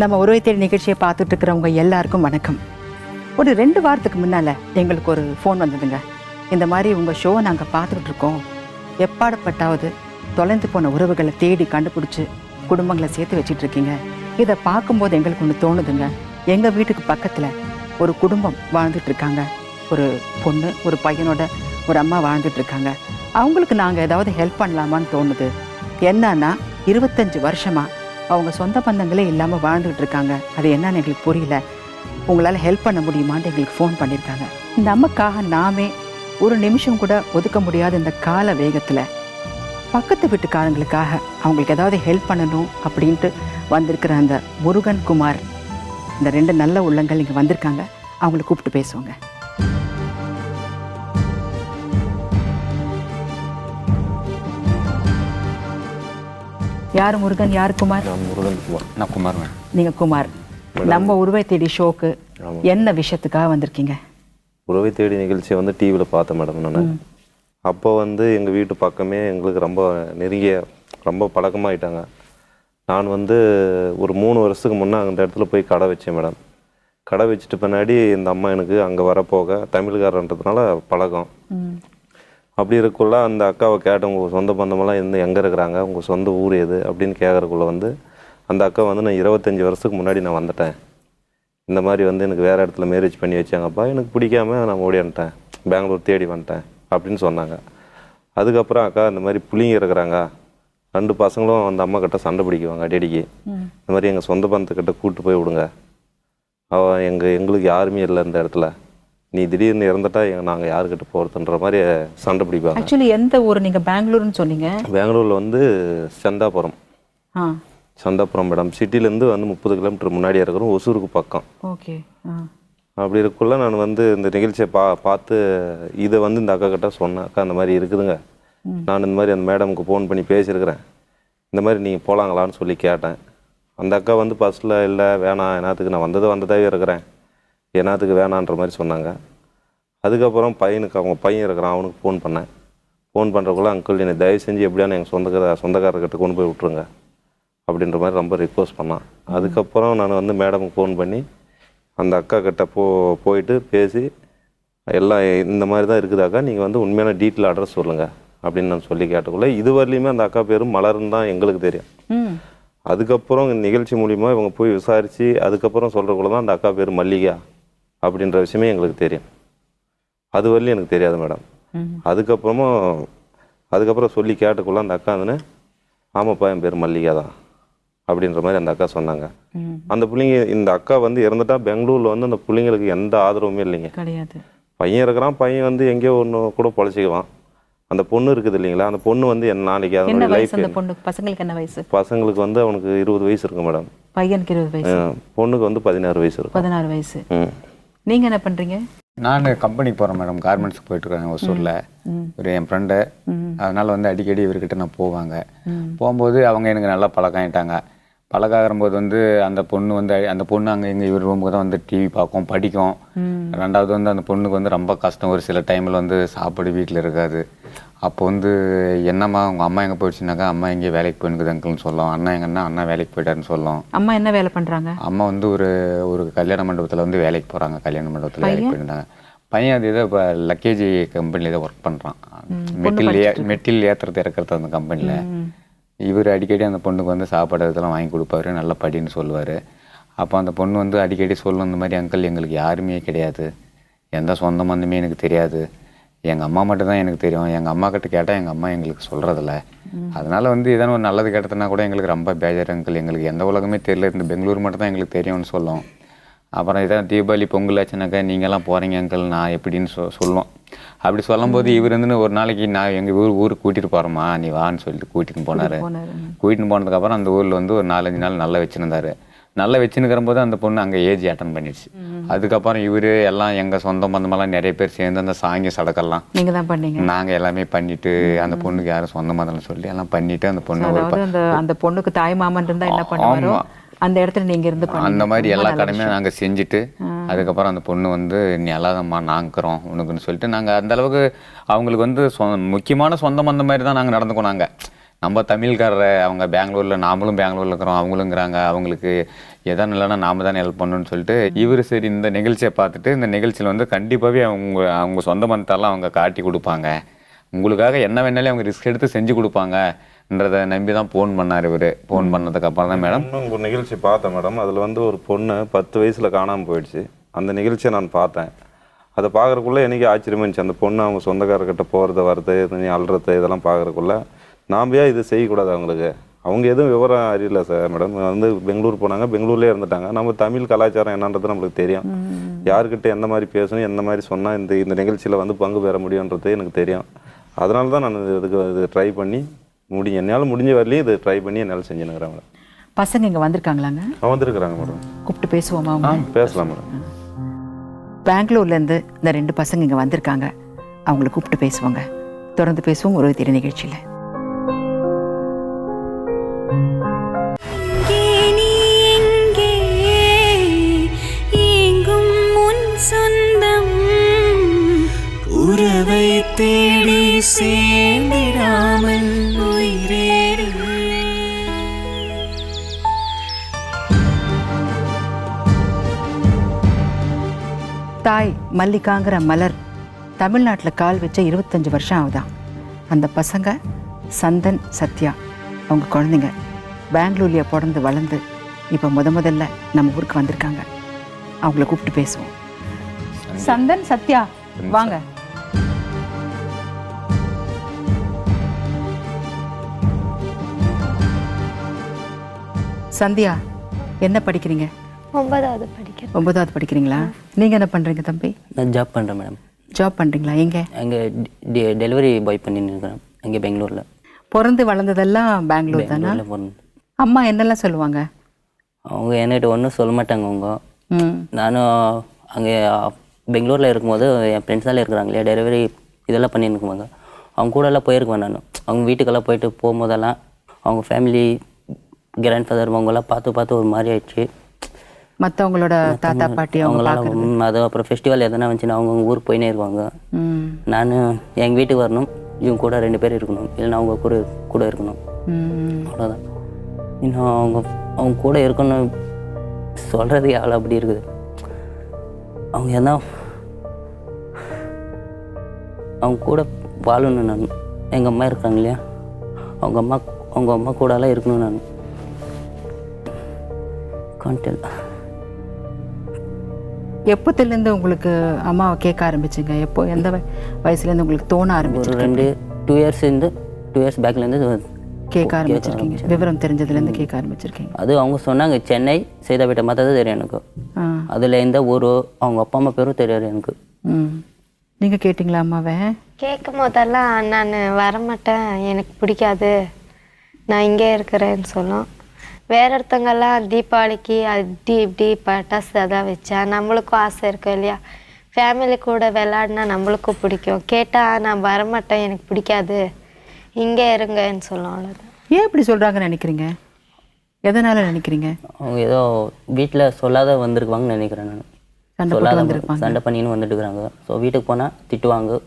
நம்ம உறவை தேடி நிகழ்ச்சியை பார்த்துட்டு இருக்கிறவங்க எல்லாருக்கும் வணக்கம். ஒரு 2 வாரத்துக்கு முன்னால் எங்களுக்கு ஒரு ஃபோன் வந்ததுங்க. இந்த மாதிரி உங்கள் ஷோவை நாங்கள் பார்த்துக்கிட்டு இருக்கோம், எப்பாடப்பட்டாவது தொலைந்து போன உறவுகளை தேடி கண்டுபிடிச்சி குடும்பங்களை சேர்த்து வச்சிட்ருக்கீங்க. இதை பார்க்கும்போது எங்களுக்கு ஒன்று தோணுதுங்க. எங்கள் வீட்டுக்கு பக்கத்தில் ஒரு குடும்பம் வாழ்ந்துட்டுருக்காங்க. ஒரு பொண்ணு ஒரு பையனோட ஒரு அம்மா வாழ்ந்துட்டுருக்காங்க. அவங்களுக்கு நாங்கள் ஏதாவது ஹெல்ப் பண்ணலாமான்னு தோணுது. என்னன்னா 25 வருஷமாக அவங்க சொந்த பந்தங்களே இல்லாமல் வாழ்ந்துகிட்டு இருக்காங்க. அது என்னன்னு எங்களுக்கு புரியல, உங்களால் ஹெல்ப் பண்ண முடியுமான்னு எங்களுக்கு ஃபோன் பண்ணியிருக்காங்க. இந்த அம்மாக்காக நாமே ஒரு நிமிஷம் கூட ஒதுக்க முடியாத இந்த கால வேகத்தில் பக்கத்து வீட்டுக்காரங்களுக்காக அவங்களுக்கு ஏதாவது ஹெல்ப் பண்ணணும் அப்படின்ட்டு வந்திருக்கிற அந்த முருகன் குமார், இந்த 2 நல்ல உள்ளங்கள் இங்கே வந்திருக்காங்க. அவங்களை கூப்பிட்டு பேசுவாங்க. யார் முருகன், யார் குமார்? முருகன் குமார். நான் குமார். நீங்கள் குமார். நம்ம உறவை தேடி ஷோக்கு என்ன விஷயத்துக்காக வந்திருக்கீங்க? உறவை தேடி நிகழ்ச்சியை வந்து டிவியில் பார்த்தேன் மேடம். நான் அப்போ வந்து எங்கள் வீட்டு பக்கமே எங்களுக்கு ரொம்ப நெருங்கிய ரொம்ப பழக்கமாகிட்டாங்க. நான் வந்து ஒரு 3 வருஷத்துக்கு முன்னே அந்த இடத்துல போய் கடை வச்சேன் மேடம். கடை வச்சுட்டு பின்னாடி இந்த அம்மா எனக்கு அங்கே வரப்போக தமிழ்காரன்றதுனால பழக்கம். அப்படி இருக்கக்குள்ள அந்த அக்காவை கேட்டேன், உங்கள் சொந்த பந்தமெல்லாம் எங்கே இருக்கிறாங்க, உங்கள் சொந்த ஊர் எது அப்படின்னு கேட்குறக்குள்ள வந்து அந்த அக்கா வந்து நான் 25 வருஷத்துக்கு முன்னாடி நான் வந்துட்டேன், இந்த மாதிரி வந்து எனக்கு வேறு இடத்துல மேரேஜ் பண்ணி வச்சாங்கப்பா, எனக்கு பிடிக்காம நான் ஓடியான்ட்டேன், பெங்களூர் தேடி வந்துட்டேன் அப்படின்னு சொன்னாங்க. அதுக்கப்புறம் அக்கா இந்த மாதிரி புள்ளிங்க இருக்கிறாங்க, 2 பசங்களும் அந்த அம்மா கிட்ட சண்டை பிடிக்குவாங்க அடிக்கடி, இந்த மாதிரி எங்கள் சொந்த பந்தத்துக்கிட்ட கூப்பிட்டு போய் விடுங்க, எங்களுக்கு யாருமே இல்லை இந்த இடத்துல, நீ திடீர்னு இறந்துட்டா நாங்கள் யாருக்கிட்ட போகிறதுன்ற மாதிரி சண்டை பிடிப்பாங்க. ஆக்சுவலி எந்த ஊர் நீங்கள்? பெங்களூர்னு சொன்னீங்க. பெங்களூரில் வந்து சந்தாபுரம். சந்தாபுரம் மேடம். சிட்டிலேருந்து வந்து 30 கிலோமீட்டர் முன்னாடியே இருக்கிறோம், ஒசூருக்கு பக்கம். ஓகே. அப்படி இருக்குள்ள நான் வந்து இந்த நிகழ்ச்சியை பார்த்து இதை வந்து இந்த அக்கா கிட்ட சொன்னேன், அக்கா இந்த மாதிரி இருக்குதுங்க, நான் இந்த மாதிரி அந்த மேடமுக்கு ஃபோன் பண்ணி பேசியிருக்கிறேன், இந்த மாதிரி நீங்கள் போகலாங்களான்னு சொல்லி கேட்டேன். அந்த அக்கா வந்து ஃபஸ்ட்டில் இல்லை வேணாம், என்னத்துக்கு நான் வந்ததாகவே இருக்கிறேன், என்னத்துக்கு வேணான்ற மாதிரி சொன்னாங்க. அதுக்கப்புறம் அவங்க பையன் இருக்கிறான், அவனுக்கு ஃபோன் பண்ணேன். ஃபோன் பண்ணுறக்குள்ள அங்கிள் என்னை தயவு செஞ்சு எப்படியான எங்கள் சொந்தக்காரர்கிட்ட கொண்டு போய் விட்ருங்க அப்படின்ற மாதிரி ரொம்ப ரிக்வஸ்ட் பண்ணான். அதுக்கப்புறம் நான் வந்து மேடமுக்கு ஃபோன் பண்ணி அந்த அக்கா கிட்ட போயிட்டு பேசி எல்லாம் இந்த மாதிரி தான் இருக்குதாக்கா, நீங்கள் வந்து உண்மையான டீட்டெயில் அட்ரஸ் சொல்லுங்கள் அப்படின்னு நான் சொல்லி கேட்டக்குள்ள இது வரலையுமே அந்த அக்கா பேரும் மலர்னு தான் எங்களுக்கு தெரியும். அதுக்கப்புறம் நிகழ்ச்சி மூலிமா இவங்க போய் விசாரித்து அதுக்கப்புறம் சொல்கிறக்குள்ள தான் அந்த அக்கா பேர் மல்லிகா அப்படின்ற விஷயமே எங்களுக்கு தெரியும். அது வரலையும் எனக்கு தெரியாது மேடம். அதுக்கப்புறம் சொல்லி கேட்டுக்குள்ள அந்த அக்கா வந்து ஆமாப்பா என் பேர் மல்லிகா தான் அப்படின்ற மாதிரி அந்த அக்கா சொன்னாங்க. அந்த பிள்ளைங்க இந்த அக்கா வந்து இறந்துட்டா பெங்களூரில் வந்து அந்த பிள்ளைங்களுக்கு எந்த ஆதரவுமே இல்லைங்க, கிடையாது. பையன் இருக்கிறான், பையன் வந்து எங்கேயோ ஒன்று கூட பொழைச்சிக்குவான். அந்த பொண்ணு இருக்குது இல்லைங்களா, அந்த பொண்ணு வந்து நாளைக்கு அதனுடைய லைஃப். பசங்களுக்கு என்ன வயசு? பசங்களுக்கு வந்து அவனுக்கு 20 வயசு இருக்கு மேடம். பையனுக்கு 20 வயசு, பொண்ணுக்கு வந்து 16 வயசு இருக்கும். 16 வயசு. நீங்கள் என்ன பண்ணுறீங்க? நான் கம்பெனிக்கு போகிறேன் மேடம், கார்மெண்ட்ஸுக்கு போயிட்டுருக்கேன் ஒசூரில். ஒரு என் ஃப்ரெண்டு, அதனால் வந்து அடிக்கடி இவர்கிட்ட நான் போவாங்க. போகும்போது அவங்க எனக்கு நல்லா பழக்கம் ஆகிட்டாங்க. பழகாகிறம்போது வந்து அந்த பொண்ணு அங்கே எங்கள் இவர் ரூமுக்கு தான் வந்து டிவி பார்க்கும், படிக்கும். 2வது வந்து அந்த பொண்ணுக்கு வந்து ரொம்ப கஷ்டம், ஒரு சில டைமில் வந்து சாப்பாடு வீட்டில் இருக்காது. அப்போ வந்து என்னம்மா உங்கள் அம்மா எங்கே போயிடுச்சுனாக்கா, அம்மா எங்கேயே வேலைக்கு போயிருக்குது அங்கிள்னு சொல்லும். அண்ணா எங்கன்னா அண்ணா வேலைக்கு போயிட்டாருன்னு சொல்லும். அம்மா என்ன வேலை பண்ணுறாங்க? அம்மா வந்து ஒரு கல்யாண மண்டபத்தில் வந்து வேலைக்கு போகிறாங்க, கல்யாண மண்டபத்தில் வேலைக்கு போயிருந்தாங்க. பையன் அது ஏதோ இப்போ லக்கேஜ் கம்பெனியில் ஏதோ ஒர்க் பண்ணுறான், மெட்டீரியல் ஏற்றுறது இறக்குறது அந்த கம்பெனியில். இவர் அடிக்கடி அந்த பொண்ணுக்கு வந்து சாப்பாடு இதெல்லாம் வாங்கி கொடுப்பாரு, நல்லா படின்னு சொல்லுவார். அப்போ அந்த பொண்ணு வந்து அடிக்கடி சொல்லும், இந்த மாதிரி அங்கிள் எங்களுக்கு யாருமே கிடையாது, எந்த சொந்த பந்தமே எனக்கு தெரியாது, எங்கள் அம்மா மட்டும் தான் எனக்கு தெரியும், எங்கள் அம்மா கிட்ட கேட்டால் எங்கள் அம்மா எங்களுக்கு சொல்கிறதில்ல, அதனால் வந்து ஏதாவது ஒரு நல்லது கேட்டதுன்னா கூட எங்களுக்கு ரொம்ப பேஜர் அங்கிள், எங்களுக்கு எந்த உலகமே தெரியல, இந்த பெங்களூர் மட்டும் தான் எங்களுக்கு தெரியும்னு சொல்லும். அப்புறம் இதான் தீபாவளி பொங்கல் ஆச்சுனாக்கா நீங்கள்லாம் போகிறீங்க அங்கிள் நான் எப்படின்னு சொல்லுவோம். அப்படி சொல்லும்போது இவர் வந்து ஒரு நாளைக்கு நான் எங்கள் ஊருக்கு கூட்டிகிட்டு போகிறோம்மா நீ வான்னு சொல்லிட்டு கூட்டின்னு போனார். கூட்டின்னு போனதுக்கப்புறம் அந்த ஊரில் வந்து ஒரு 4-5 நாள் நல்லா வச்சுருந்தாரு. நல்லா வச்சுன்னுக்கிற போது அந்த பொண்ணு அங்கே ஏஜ் அட்டன் பண்ணிடுச்சு. அதுக்கப்புறம் இவர் எல்லாம் எங்கள் சொந்த பந்தமெல்லாம் நிறைய பேர் சேர்ந்து அந்த சாங்கிய சடக்கெல்லாம் நீங்கள் தான் பண்ணீங்க. நாங்கள் எல்லாமே பண்ணிவிட்டு அந்த பொண்ணுக்கு யாரும் சொந்த பந்தம்னு சொல்லி எல்லாம் பண்ணிவிட்டு அந்த பொண்ணு அந்த பொண்ணுக்கு தாய் மாமன் இருந்தால் என்ன பண்ணுவாங்க அந்த இடத்துல நீங்கள் இருந்து அந்த மாதிரி எல்லா கடமையும் நாங்கள் செஞ்சுட்டு அதுக்கப்புறம் அந்த பொண்ணு வந்து நீ எல்லாதம்மா நாங்கிறோம் உனக்குன்னு சொல்லிட்டு நாங்கள் அந்தளவுக்கு அவங்களுக்கு வந்து முக்கியமான சொந்தம் அந்த மாதிரி தான் நாங்கள் நடந்துக்கோம். நாங்கள் நம்ம தமிழ்காரரை அவங்க பெங்களூரில், நாமளும் பெங்களூரில் இருக்கிறோம், அவங்களுங்கிறாங்க, அவங்களுக்கு எதாவது இல்லைன்னா நாம தானே ஹெல்ப் பண்ணணும்னு சொல்லிட்டு இவர் சரி இந்த நிகழ்ச்சியை பார்த்துட்டு இந்த நிகழ்ச்சியில் வந்து கண்டிப்பாகவே அவங்க சொந்த பந்தத்தாலாம் அவங்க காட்டி கொடுப்பாங்க, உங்களுக்காக என்ன வேணாலும் அவங்க ரிஸ்க் எடுத்து செஞ்சு கொடுப்பாங்கன்றதை நம்பி தான் ஃபோன் பண்ணார் இவர். ஃபோன் பண்ணதுக்கு அப்புறம் தான் மேடம் உங்கள் நிகழ்ச்சி பார்த்தேன் மேடம். அதில் வந்து ஒரு பொண்ணு 10 வயசில் காணாமல் போயிடுச்சு. அந்த நிகழ்ச்சியை நான் பார்த்தேன். அதை பார்க்குறக்குள்ளே எனக்கு ஆச்சரியமா இருந்துச்சு. அந்த பொண்ணு அவங்க சொந்தக்காரர்கிட்ட போகிறது வரது நீ அழுறது இதெல்லாம் பார்க்குறக்குள்ள நாம் ஏன் இது செய்யக்கூடாது அவங்களுக்கு? அவங்க எதுவும் விவரம் அறியல சார் மேடம். வந்து பெங்களூர் போனாங்க, பெங்களூர்லேயே இருந்துட்டாங்க. நம்ம தமிழ் கலாச்சாரம் என்னன்றது நம்மளுக்கு தெரியும். யாருக்கிட்ட எந்த மாதிரி பேசணும், எந்த மாதிரி சொன்னால் இந்த நிகழ்ச்சியில் வந்து பங்கு பெற முடியுன்றது எனக்கு தெரியும். அதனால தான் நான் இது ட்ரை பண்ணி என்னால் முடிஞ்ச வரலையும் இது ட்ரை பண்ணி என்னால் செஞ்சுனுங்கிறேன் மேடம். பசங்க இங்கே வந்திருக்காங்களாங்க? வந்திருக்கிறாங்க மேடம். கூப்பிட்டு பேசுவோமா அவங்க? பேசலாம் மேடம். பெங்களூர்லேருந்து இந்த 2 பசங்க இங்கே வந்திருக்காங்க. அவங்கள கூப்பிட்டு பேசுவாங்க. தொடர்ந்து பேசுவோம் ஒரு திரு நிகழ்ச்சியில். உறவை தேடி சேர்ந்திடாமல் உயிரேறி. தாய் மல்லிகாங்கிற மலர் தமிழ்நாட்டில் கால் வச்ச 25 வருஷம் ஆகுதான். அந்த பசங்க சந்தன், சத்யா, அவங்க குழந்தைங்க பெங்களூர்லேயே பிறந்து வளர்ந்து இப்போ முதல்ல நம்ம ஊருக்கு வந்திருக்காங்க. அவங்கள கூப்பிட்டு பேசுவோம். சந்தன், சத்யா வாங்க. சந்தியா என்ன படிக்கிறீங்க? 9வது படிக்கிறேன். 9வது படிக்கிறீங்களா? நீங்கள் என்ன பண்ணுறீங்க தம்பி? நான் ஜாப் பண்ணுறேன் மேடம். ஜாப் பண்ணுறீங்களா? எங்கே? அங்கே டெலிவரி பாய் பண்ணின்னு இருக்கிறேன் அங்கே பெங்களூரில். பிறந்து வளர்ந்ததெல்லாம் பெங்களூர் தானே? அம்மா என்னெல்லாம் சொல்லுவாங்க? அவங்க என்கிட்ட ஒன்றும் சொல்ல மாட்டாங்க. அவங்க நானும் அங்கே பெங்களூரில் இருக்கும்போது என் ஃப்ரெண்ட்ஸால் இருக்கிறாங்க இல்லையா, டெலிவரி இதெல்லாம் பண்ணின்னு இருக்குவாங்க. அவங்க கூடலாம் போயிருக்குவேன் நான். அவங்க வீட்டுக்கெல்லாம் போயிட்டு போகும்போதெல்லாம் அவங்க ஃபேமிலி கிராண்ட் ஃபாதர் அவங்கெல்லாம் பார்த்து ஒரு மாதிரி ஆயிடுச்சு. மற்றவங்களோட தாத்தா பாட்டி அவங்களாம் அது அப்புறம் ஃபெஸ்டிவல் எதனா வந்துச்சுன்னா அவங்க ஊருக்கு போயினே இருப்பாங்க. நான் எங்கள் வீட்டுக்கு வரணும், இவங்க கூட 2 பேர் இருக்கணும், இல்லைன்னா அவங்க கூட இருக்கணும், அவ்வளோதான். இன்னும் அவங்க கூட இருக்கணும் சொல்கிறது ஆள் அப்படி இருக்குது. அவங்க என்ன அவங்க கூட வாழணும். நான் எங்கள் அம்மா இருக்காங்க இல்லையா, அவங்க அம்மா கூடலாம் இருக்கணும். நான் கான்டெல். எப்போத்துலேருந்து உங்களுக்கு அம்மாவை கேட்க ஆரம்பிச்சிங்க? எப்போ எந்த வயசுலேருந்து உங்களுக்கு தோண ஆரம்பிச்சு? ஒரு 2 இயர்ஸ் பேக்லேருந்து கேட்க ஆரம்பிச்சிருக்கீங்க. விவரம் தெரிஞ்சதுலேருந்து கேட்க ஆரம்பிச்சிருக்கீங்க. அது அவங்க சொன்னாங்க சென்னை சைதாப்பேட்டை மாத்தான் தெரியும் எனக்கு. அதில் எந்த ஊரோ அவங்க அப்பா அம்மா பேரும் தெரியாது எனக்கு. நீங்கள் கேட்டிங்களா அம்மாவை? கேட்கும் போதெல்லாம் நான் வரமாட்டேன், எனக்கு பிடிக்காது, நான் இங்கே இருக்கிறேன்னு சொல்லும். வேற ஒருத்தவங்கெல்லாம் தீபாவளிக்கு அப்படி இப்படி பட்டாசு அதான் வச்சா நம்மளுக்கும் ஆசை இருக்கும் இல்லையா, ஃபேமிலி கூட விளையாடினா நம்மளுக்கும் பிடிக்கும். கேட்டால் நான் வரமாட்டேன், எனக்கு பிடிக்காது, இங்கே இருங்கன்னு சொல்லும். அவ்வளோதான். ஏன் இப்படி சொல்கிறாங்கன்னு நினைக்கிறீங்க? எதனால் நினைக்கிறீங்க? அவங்க ஏதோ வீட்டில் சொல்லாத வந்திருக்குவாங்கன்னு நினைக்கிறேன் நான். சொல்லாத சண்டை பண்ணின்னு வந்துட்டு இருக்கிறாங்க. ஸோ வீட்டுக்கு போனால் திட்டுவாங்க,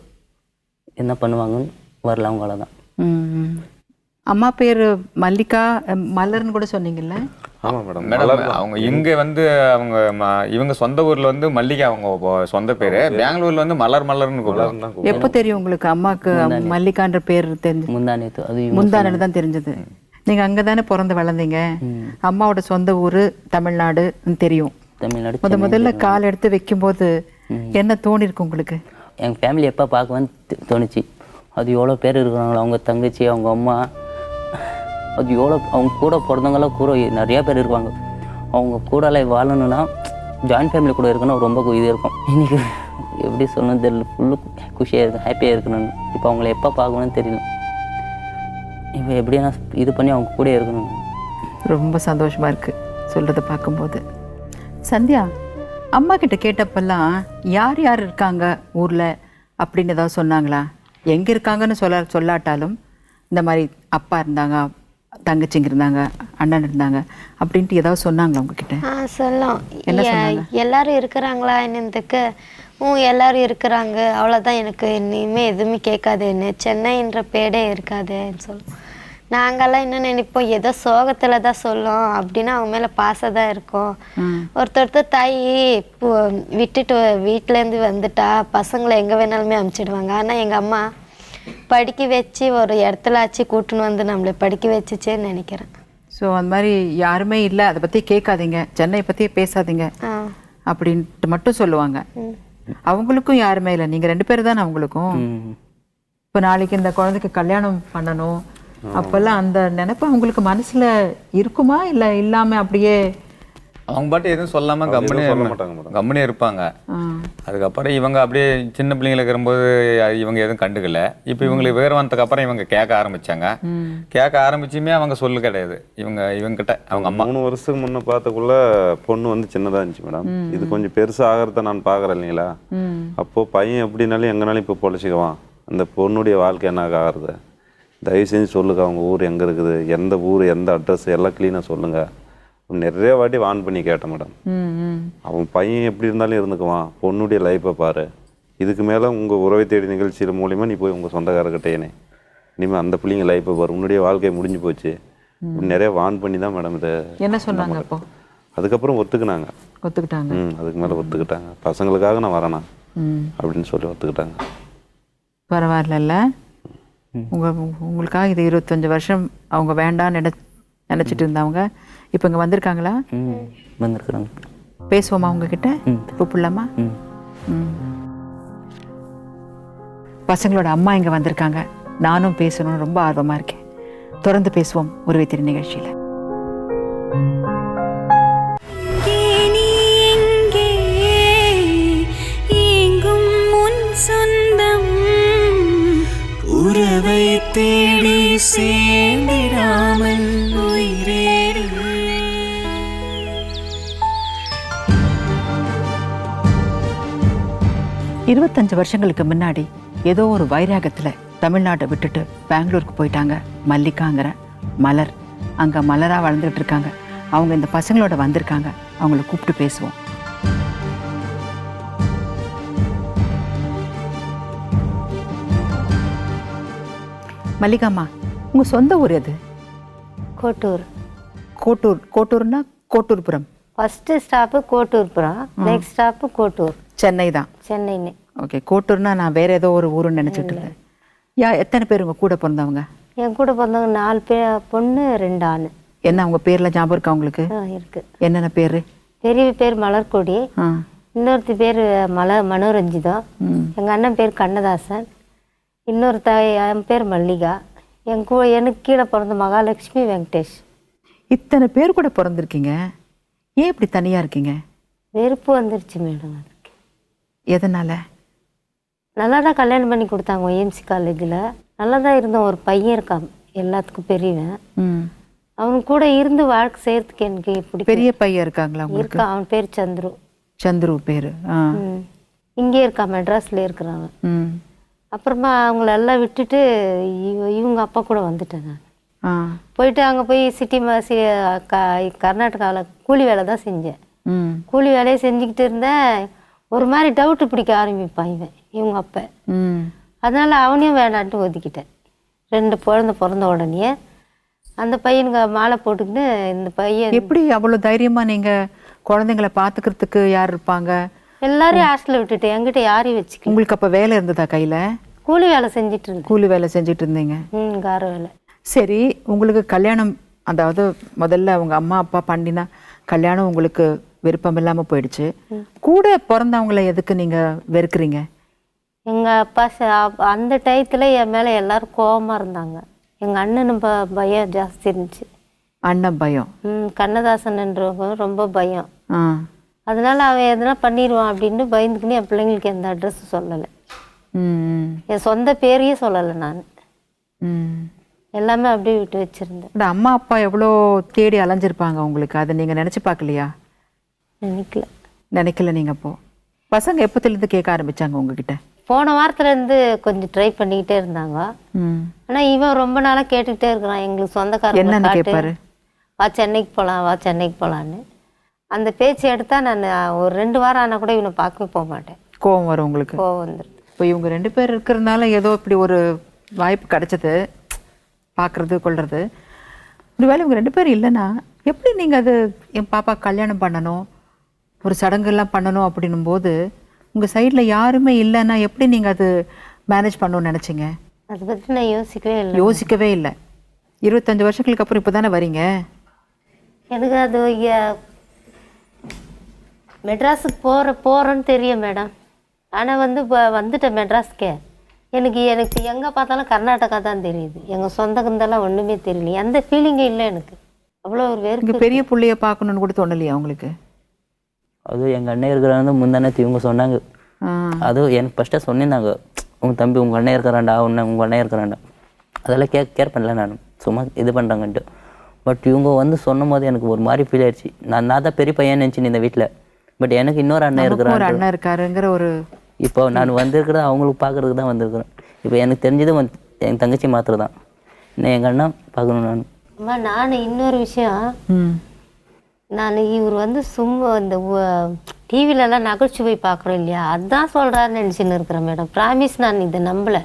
என்ன பண்ணுவாங்கன்னு வரல. அவங்க அவ்வளோதான். அம்மா பேர் மல்லிகா, மலர்னு கூட சொன்னீங்கல்ல? ஆமாம் மேடம். மேடம் அவங்க இங்கே வந்து இவங்க சொந்த ஊரில் வந்து மல்லிகா அவங்க சொந்த பேர், பெங்களூரில் வந்து மலர்னு கூப்பிடுவாங்க. எப்போ தெரியும் உங்களுக்கு அம்மாவுக்கு மல்லிகான்ற பேர் தெரிஞ்சு? முந்தானேத்து. அது முந்தானு தான் தெரிஞ்சது. நீங்கள் அங்கே தானே பிறந்து வளர்ந்தீங்க. அம்மாவோட சொந்த ஊர் தமிழ்நாடு தெரியும். தமிழ்நாடு. முதல்ல கால் எடுத்து வைக்கும்போது என்ன தோணிருக்கு உங்களுக்கு? எங்கள் ஃபேமிலி எப்போ பார்க்குவேன்னு தோணுச்சு. அது எவ்வளோ பேர் இருக்கிறாங்களோ, அவங்க தங்கச்சி, அவங்க அம்மா, அது எவ்வளோ அவங்க கூட பிறந்தவங்களாம் கூட நிறையா பேர் இருப்பாங்க. அவங்க கூடலாம் வாழணுன்னா ஜாயின்ட் ஃபேமிலி கூட இருக்கணும், ரொம்ப இது இருக்கும். இன்றைக்கி எப்படி சொல்லணும் தெரியல, ஃபுல்லு குஷியாக இருக்குது, ஹாப்பியாக இருக்கணும். இப்போ அவங்கள எப்போ பார்க்கணும்னு தெரியல. இப்போ எப்படின்னா இது பண்ணி அவங்க கூட இருக்கணும். ரொம்ப சந்தோஷமாக இருக்குது சொல்கிறத பார்க்கும்போது. சந்தியா, அம்மா கிட்ட கேட்டப்பெல்லாம் யார் யார் இருக்காங்க ஊரில் அப்படின்னு ஏதாவது சொன்னாங்களா? எங்கே இருக்காங்கன்னு சொல்லாட்டாலும் இந்த மாதிரி அப்பா இருந்தாங்க, தங்கச்சிங்க இருந்தாங்க, அண்ணன் இருந்தாங்க அப்படின்ட்டு ஏதாவது சொன்னாங்களா உங்ககிட்ட? சொல்லும். என்ன சொன்னாங்க? எல்லாரும் இருக்கிறாங்களா என்னதுக்கு? எல்லாரும் இருக்கிறாங்க, அவ்வளோதான், எனக்கு இனிமேல் எதுவுமே கேட்காது, என்ன சென்னைன்ற பேடே இருக்காதுன்னு சொல்லும். நாங்கெல்லாம் என்ன நினைப்போம், ஏதோ சோகத்தில் தான் சொல்லும் அப்படின்னு அவங்க மேலே பாசம் தான் இருக்கும். ஒருத்தர் தாய் விட்டுட்டு வீட்டிலேருந்து வந்துட்டா பசங்களை எங்கே வேணாலுமே அனுப்பிச்சிடுவாங்க. ஆனால் எங்கள் அம்மா படிக்க வச்சு ஒரு இடத்துல ஆச்சு கூட்டுன்னு வந்து நம்மளை படிக்க வச்சுச்சேன்னு நினைக்கிறேன். ஸோ அந்த மாதிரி யாருமே இல்லை, அதை பற்றி கேட்காதீங்க, சென்னை பற்றியே பேசாதீங்க அப்படின்ட்டு மட்டும் சொல்லுவாங்க. அவங்களுக்கும் யாருமே இல்லை, நீங்கள் 2 பேர் தானே அவங்களுக்கும். இப்போ நாளைக்கு இந்த குழந்தைக்கு கல்யாணம் பண்ணணும் அப்போல்லாம் அந்த நினைப்பு அவங்களுக்கு மனசில் இருக்குமா இல்லை இல்லாமல் அப்படியே அவங்க பாட்டு எதுவும் சொல்லாமல் கம்முனே இருப்பாங்க. அதுக்கப்புறம் இவங்க அப்படியே சின்ன பிள்ளைங்களை இருக்கும்போது இவங்க எதுவும் கண்டுக்கல. இப்போ இவங்களுக்கு விவரம் வந்ததுக்கு அப்புறம் இவங்க கேட்க ஆரம்பிச்சாங்க. கேட்க ஆரம்பிச்சுமே அவங்க சொல்லு கிடையாது இவங்கிட்ட. அவங்க அம்மா 3 வருஷத்துக்கு முன்னே பார்த்தக்குள்ள பொண்ணு வந்து சின்னதாக இருந்துச்சு மேடம். இது கொஞ்சம் பெருசாக ஆகிறத நான் பார்க்குறேன் இல்லைங்களா. அப்போது பையன் எப்படினாலும் எங்கனாலும் இப்போ பொழைச்சிக்குவான். அந்த பொண்ணுடைய வாழ்க்கை என்ன ஆகிறது, தயவு செஞ்சு சொல்லுங்க. அவங்க ஊர் எங்கே இருக்குது, எந்த ஊர், எந்த அட்ரஸ் எல்லாம் க்ளீனாக சொல்லுங்கள். நிறைய வாட்டி வான் பண்ணி கேட்டேன் மேடம். அவன் பையன் எப்படி இருந்தாலும் இருந்துக்குவான், பொண்ணுடைய லைஃப்பை பாரு. இதுக்கு மேலே உங்கள் உறவை தேடி நிகழ்ச்சியில் மூலிமா நீ போய் உங்கள் சொந்தக்காரர்கிட்டேனே இனிமேல் அந்த பிள்ளைங்க லைஃப்பை பாரு, உன்னுடைய வாழ்க்கை முடிஞ்சு போச்சு. நிறைய வான் பண்ணி தான் மேடம் இது. என்ன சொன்னாங்க அப்போ? அதுக்கப்புறம் ஒத்துக்கிட்டாங்க. அதுக்கு மேலே ஒத்துக்கிட்டாங்க. பசங்களுக்காக நான் வரேனா அப்படின்னு சொல்லி ஒத்துக்கிட்டாங்க. பரவாயில்ல. உங்களுக்காக இது 25 வருஷம் அவங்க வேண்டான்னு நினச்சிட்டு இருந்தவங்க இப்போ இங்கே வந்திருக்காங்களா? வந்திருக்கிறாங்க. பேசுவோமா உங்ககிட்ட? கூப்பிடலாமா? பசங்களோட அம்மா இங்கே வந்திருக்காங்க. நானும் பேசணும்னு ரொம்ப ஆர்வமாக இருக்கேன். தொடர்ந்து பேசுவோம் உறவை தேடி நிகழ்ச்சியில். உறவை தேடி சேர்ந்திடாமல் உயிரேறி. இருபத்தஞ்சு வருஷங்களுக்கு முன்னாடி ஏதோ ஒரு வைராகத்தில் தமிழ்நாட்டை விட்டுட்டு பெங்களூருக்கு போயிட்டாங்க மல்லிகாங்கிற மலர். அங்கே மலராக வளர்ந்துட்டு இருக்காங்க. அவங்க இந்த பசங்களோட வந்திருக்காங்க. அவங்கள கூப்பிட்டு பேசுவோம். மல்லிகாம்மா, உங்கள் சொந்த ஊர் எது? கோட்டூர். கோட்டூர்னா Kotturpuram. First stop Kotturpuram, next stop Kottur. Chennai தான். சென்னைன்னு. ஓகே. கோட்டூர்னா நான் வேற ஏதோ ஒரு ஊருன்னு நினச்சிட்டு இருந்தேன். எத்தனை பேர் உங்கள் கூட பிறந்தவங்க? என் கூட பிறந்தவங்க 4 பேர், பொண்ணு 2 ஆண். என்ன அவங்க பேர்ல ஞாபகம் இருக்கா உங்களுக்கு? இருக்கு. என்னென்ன பேர்? பெரிய பேர் மலர்கொடி, இன்னொருத்தி பேர் மனோரஞ்சிதம், எங்கள் அண்ணன் பேர் கண்ணதாசன், இன்னொரு என் பேர் மல்லிகா, எனக்கு கீழே பிறந்த மகாலட்சுமி வெங்கடேஷ். இத்தனை பேர் கூட பிறந்திருக்கீங்க, ஏன் இப்படி தனியாக இருக்கீங்க? வெறுப்பு வந்துருச்சு மேடம். அதுக்கு எதனால? நல்லா தான் கல்யாணம் பண்ணி கொடுத்தாங்க OMC காலேஜில். நல்லா தான் இருந்தோம். ஒரு பையன் இருக்கான், எல்லாத்துக்கும் பெரியவன். அவன் கூட இருந்து வாழ்க்கை செய்யறதுக்கு எனக்கு இப்படி. பெரிய பையன் இருக்காங்களா? இருக்கா. அவன் பேர் சந்துரு. சந்துரு பேர். இங்கே இருக்கான், மெட்ராஸில் இருக்கிறான். அப்புறமா அவங்களெல்லாம் விட்டுட்டு இவங்க அப்பா கூட வந்துட்டேன் நான். போயிட்டு அங்கே போய் சிட்டி கர்நாடகாவில் கூலி வேலை தான் செஞ்சேன். கூலி வேலையை செஞ்சுக்கிட்டு இருந்தேன். ஒரு மாதிரி டவுட்டு பிடிக்க ஆரம்பிப்பான் இவங்க அப்பா. அதனால அவனையும் வேண்டான்ட்டு ஒதுக்கிட்டேன். 2 குழந்தை பிறந்த உடனே அந்த பையனுக்கு மாலை போட்டுக்கிட்டு இந்த பையன். எப்படி அவ்வளோ தைரியமா நீங்கள் குழந்தைங்களை பார்த்துக்கிறதுக்கு யார் இருப்பாங்க? எல்லாரையும் ஹாஸ்டலில் விட்டுட்டு என்கிட்ட யாரையும் வச்சுக்க. உங்களுக்கு அப்போ வேலை இருந்ததா கையில்? கூலி வேலை செஞ்சுட்டு இருந்தேன். கூலி வேலை செஞ்சுட்டு இருந்தீங்க? கார வேலை. சரி, உங்களுக்கு கல்யாணம், அதாவது முதல்ல அவங்க அம்மா அப்பா பண்ணினா கல்யாணம் உங்களுக்கு விருப்பம் இல்லாமல் போயிடுச்சு. கூட பிறந்தவங்கள எதுக்கு நீங்கள் வெறுக்கிறீங்க? எங்கள் அப்பா அந்த டயத்தில் என் மேலே எல்லாரும் கோபமாக இருந்தாங்க. எங்கள் அண்ணனும் பயம் ஜாஸ்தி இருந்துச்சு. அண்ணன் பயம்? கண்ணதாசன்ன்றவங்க ரொம்ப பயம். அதனால அவன் எதனா பண்ணிடுவான் அப்படின்னு பயந்துக்குன்னு என் பிள்ளைங்களுக்கு எந்த அட்ரஸும் சொல்லலை. என் சொந்த பேரையே சொல்லலை நான். எல்லாமே அப்படியே விட்டு வச்சிருந்தேன். அம்மா அப்பா எவ்வளோ தேடி அலைஞ்சிருப்பாங்க உங்களுக்கு, அதை நீங்கள் நினச்சி பார்க்கலையா? நினைக்கல நீங்கள். அப்போ பசங்க எப்போத்துலேருந்து கேட்க ஆரம்பிச்சாங்க உங்ககிட்ட? போன வாரத்துலேருந்து கொஞ்சம் ட்ரை பண்ணிக்கிட்டே இருந்தாங்க. ஆனால் இவன் ரொம்ப நாளாக கேட்டுக்கிட்டே இருக்கிறான். எங்களுக்கு சொந்தக்காரங்க என்னன்னு கேட்பாரு, வா சென்னைக்கு போகலாம், வா சென்னைக்கு போகலான்னு. அந்த பேச்சு எடுத்தால் நான் ஒரு 2 வாரம் ஆனால் கூட இவனை பார்க்கவே போக மாட்டேன். கோவம் வரும் உங்களுக்கு? கோவம் வந்துடும். இப்போ இவங்க 2 பேர் இருக்கிறதுனால ஏதோ இப்படி ஒரு வாய்ப்பு கிடைச்சது. பார்க்குறது கொள்வது. ஒருவேளை இவங்க 2 பேரும் இல்லைன்னா எப்படி நீங்கள் அது என் பாப்பா கல்யாணம் பண்ணணும், ஒரு சடங்கெல்லாம் பண்ணணும் அப்படின்னும் போது உங்கள் சைடில் யாருமே இல்லைன்னா எப்படி நீங்கள் அது மேனேஜ் பண்ணணும்னு நினச்சிங்க? அதை பற்றி நான் யோசிக்கவே இல்லை. 25 வருஷங்களுக்கு அப்புறம் இப்போ தானே வரீங்க. எனக்கு அது மெட்ராஸுக்கு போகிறேன்னு தெரியும் மேடம். ஆனால் வந்து இப்போ வந்துட்டேன் மெட்ராஸுக்கே. எனக்கு எங்கே பார்த்தாலும் கர்நாடகா தான் தெரியுது. எங்கள் சொந்தக்கந்தெல்லாம் ஒன்றுமே தெரியல. எந்த ஃபீலிங்கே இல்லை எனக்கு. அவ்வளோ ஒரு வேறு பெரிய பிள்ளைய பார்க்கணுன்னு கூட தோணலையா உங்களுக்கு? அது எங்கள் அண்ணன் இருக்கிறாங்க முந்தானத்து இவங்க சொன்னாங்க. அது எனக்கு ஃபஸ்ட்டாக சொன்னிருந்தாங்க, உங்கள் தம்பி உங்கள் அண்ணன் இருக்கிறாண்டா, உங்கள் அண்ணன் இருக்கிறாண்டா. அதெல்லாம் கேர் பண்ணல, நான் சும்மா இது பண்ணுறாங்கன்ட்டு. பட் இவங்க வந்து சொன்னும் போது எனக்கு ஒரு மாதிரி ஃபீல் ஆயிடுச்சு. நான் தான் பெரிய பையன் நினச்சின்னு இந்த வீட்டில். பட் எனக்கு இன்னொரு அண்ணன் இருக்கிறான், ஒரு அண்ணன் இருக்காருங்கிற ஒரு இப்போ நான் வந்திருக்கிறேன் அவங்களுக்கு பார்க்கறதுக்கு தான் வந்திருக்கிறேன். இப்போ எனக்கு தெரிஞ்சது என் தங்கச்சி மாத்திரம் தான். இன்னும் எங்கள் அண்ணா பார்க்கணும். அம்மா நான் இன்னொரு விஷயம், நான் இவர் வந்து சும்மா இந்த டிவிலெல்லாம் நகைச்சுவை பார்க்குறோம் இல்லையா, அதுதான் சொல்கிறாருன்னு நினச்சின்னு இருக்கிறேன் மேடம். ப்ராமிஸ் நான் இதை நம்பலை.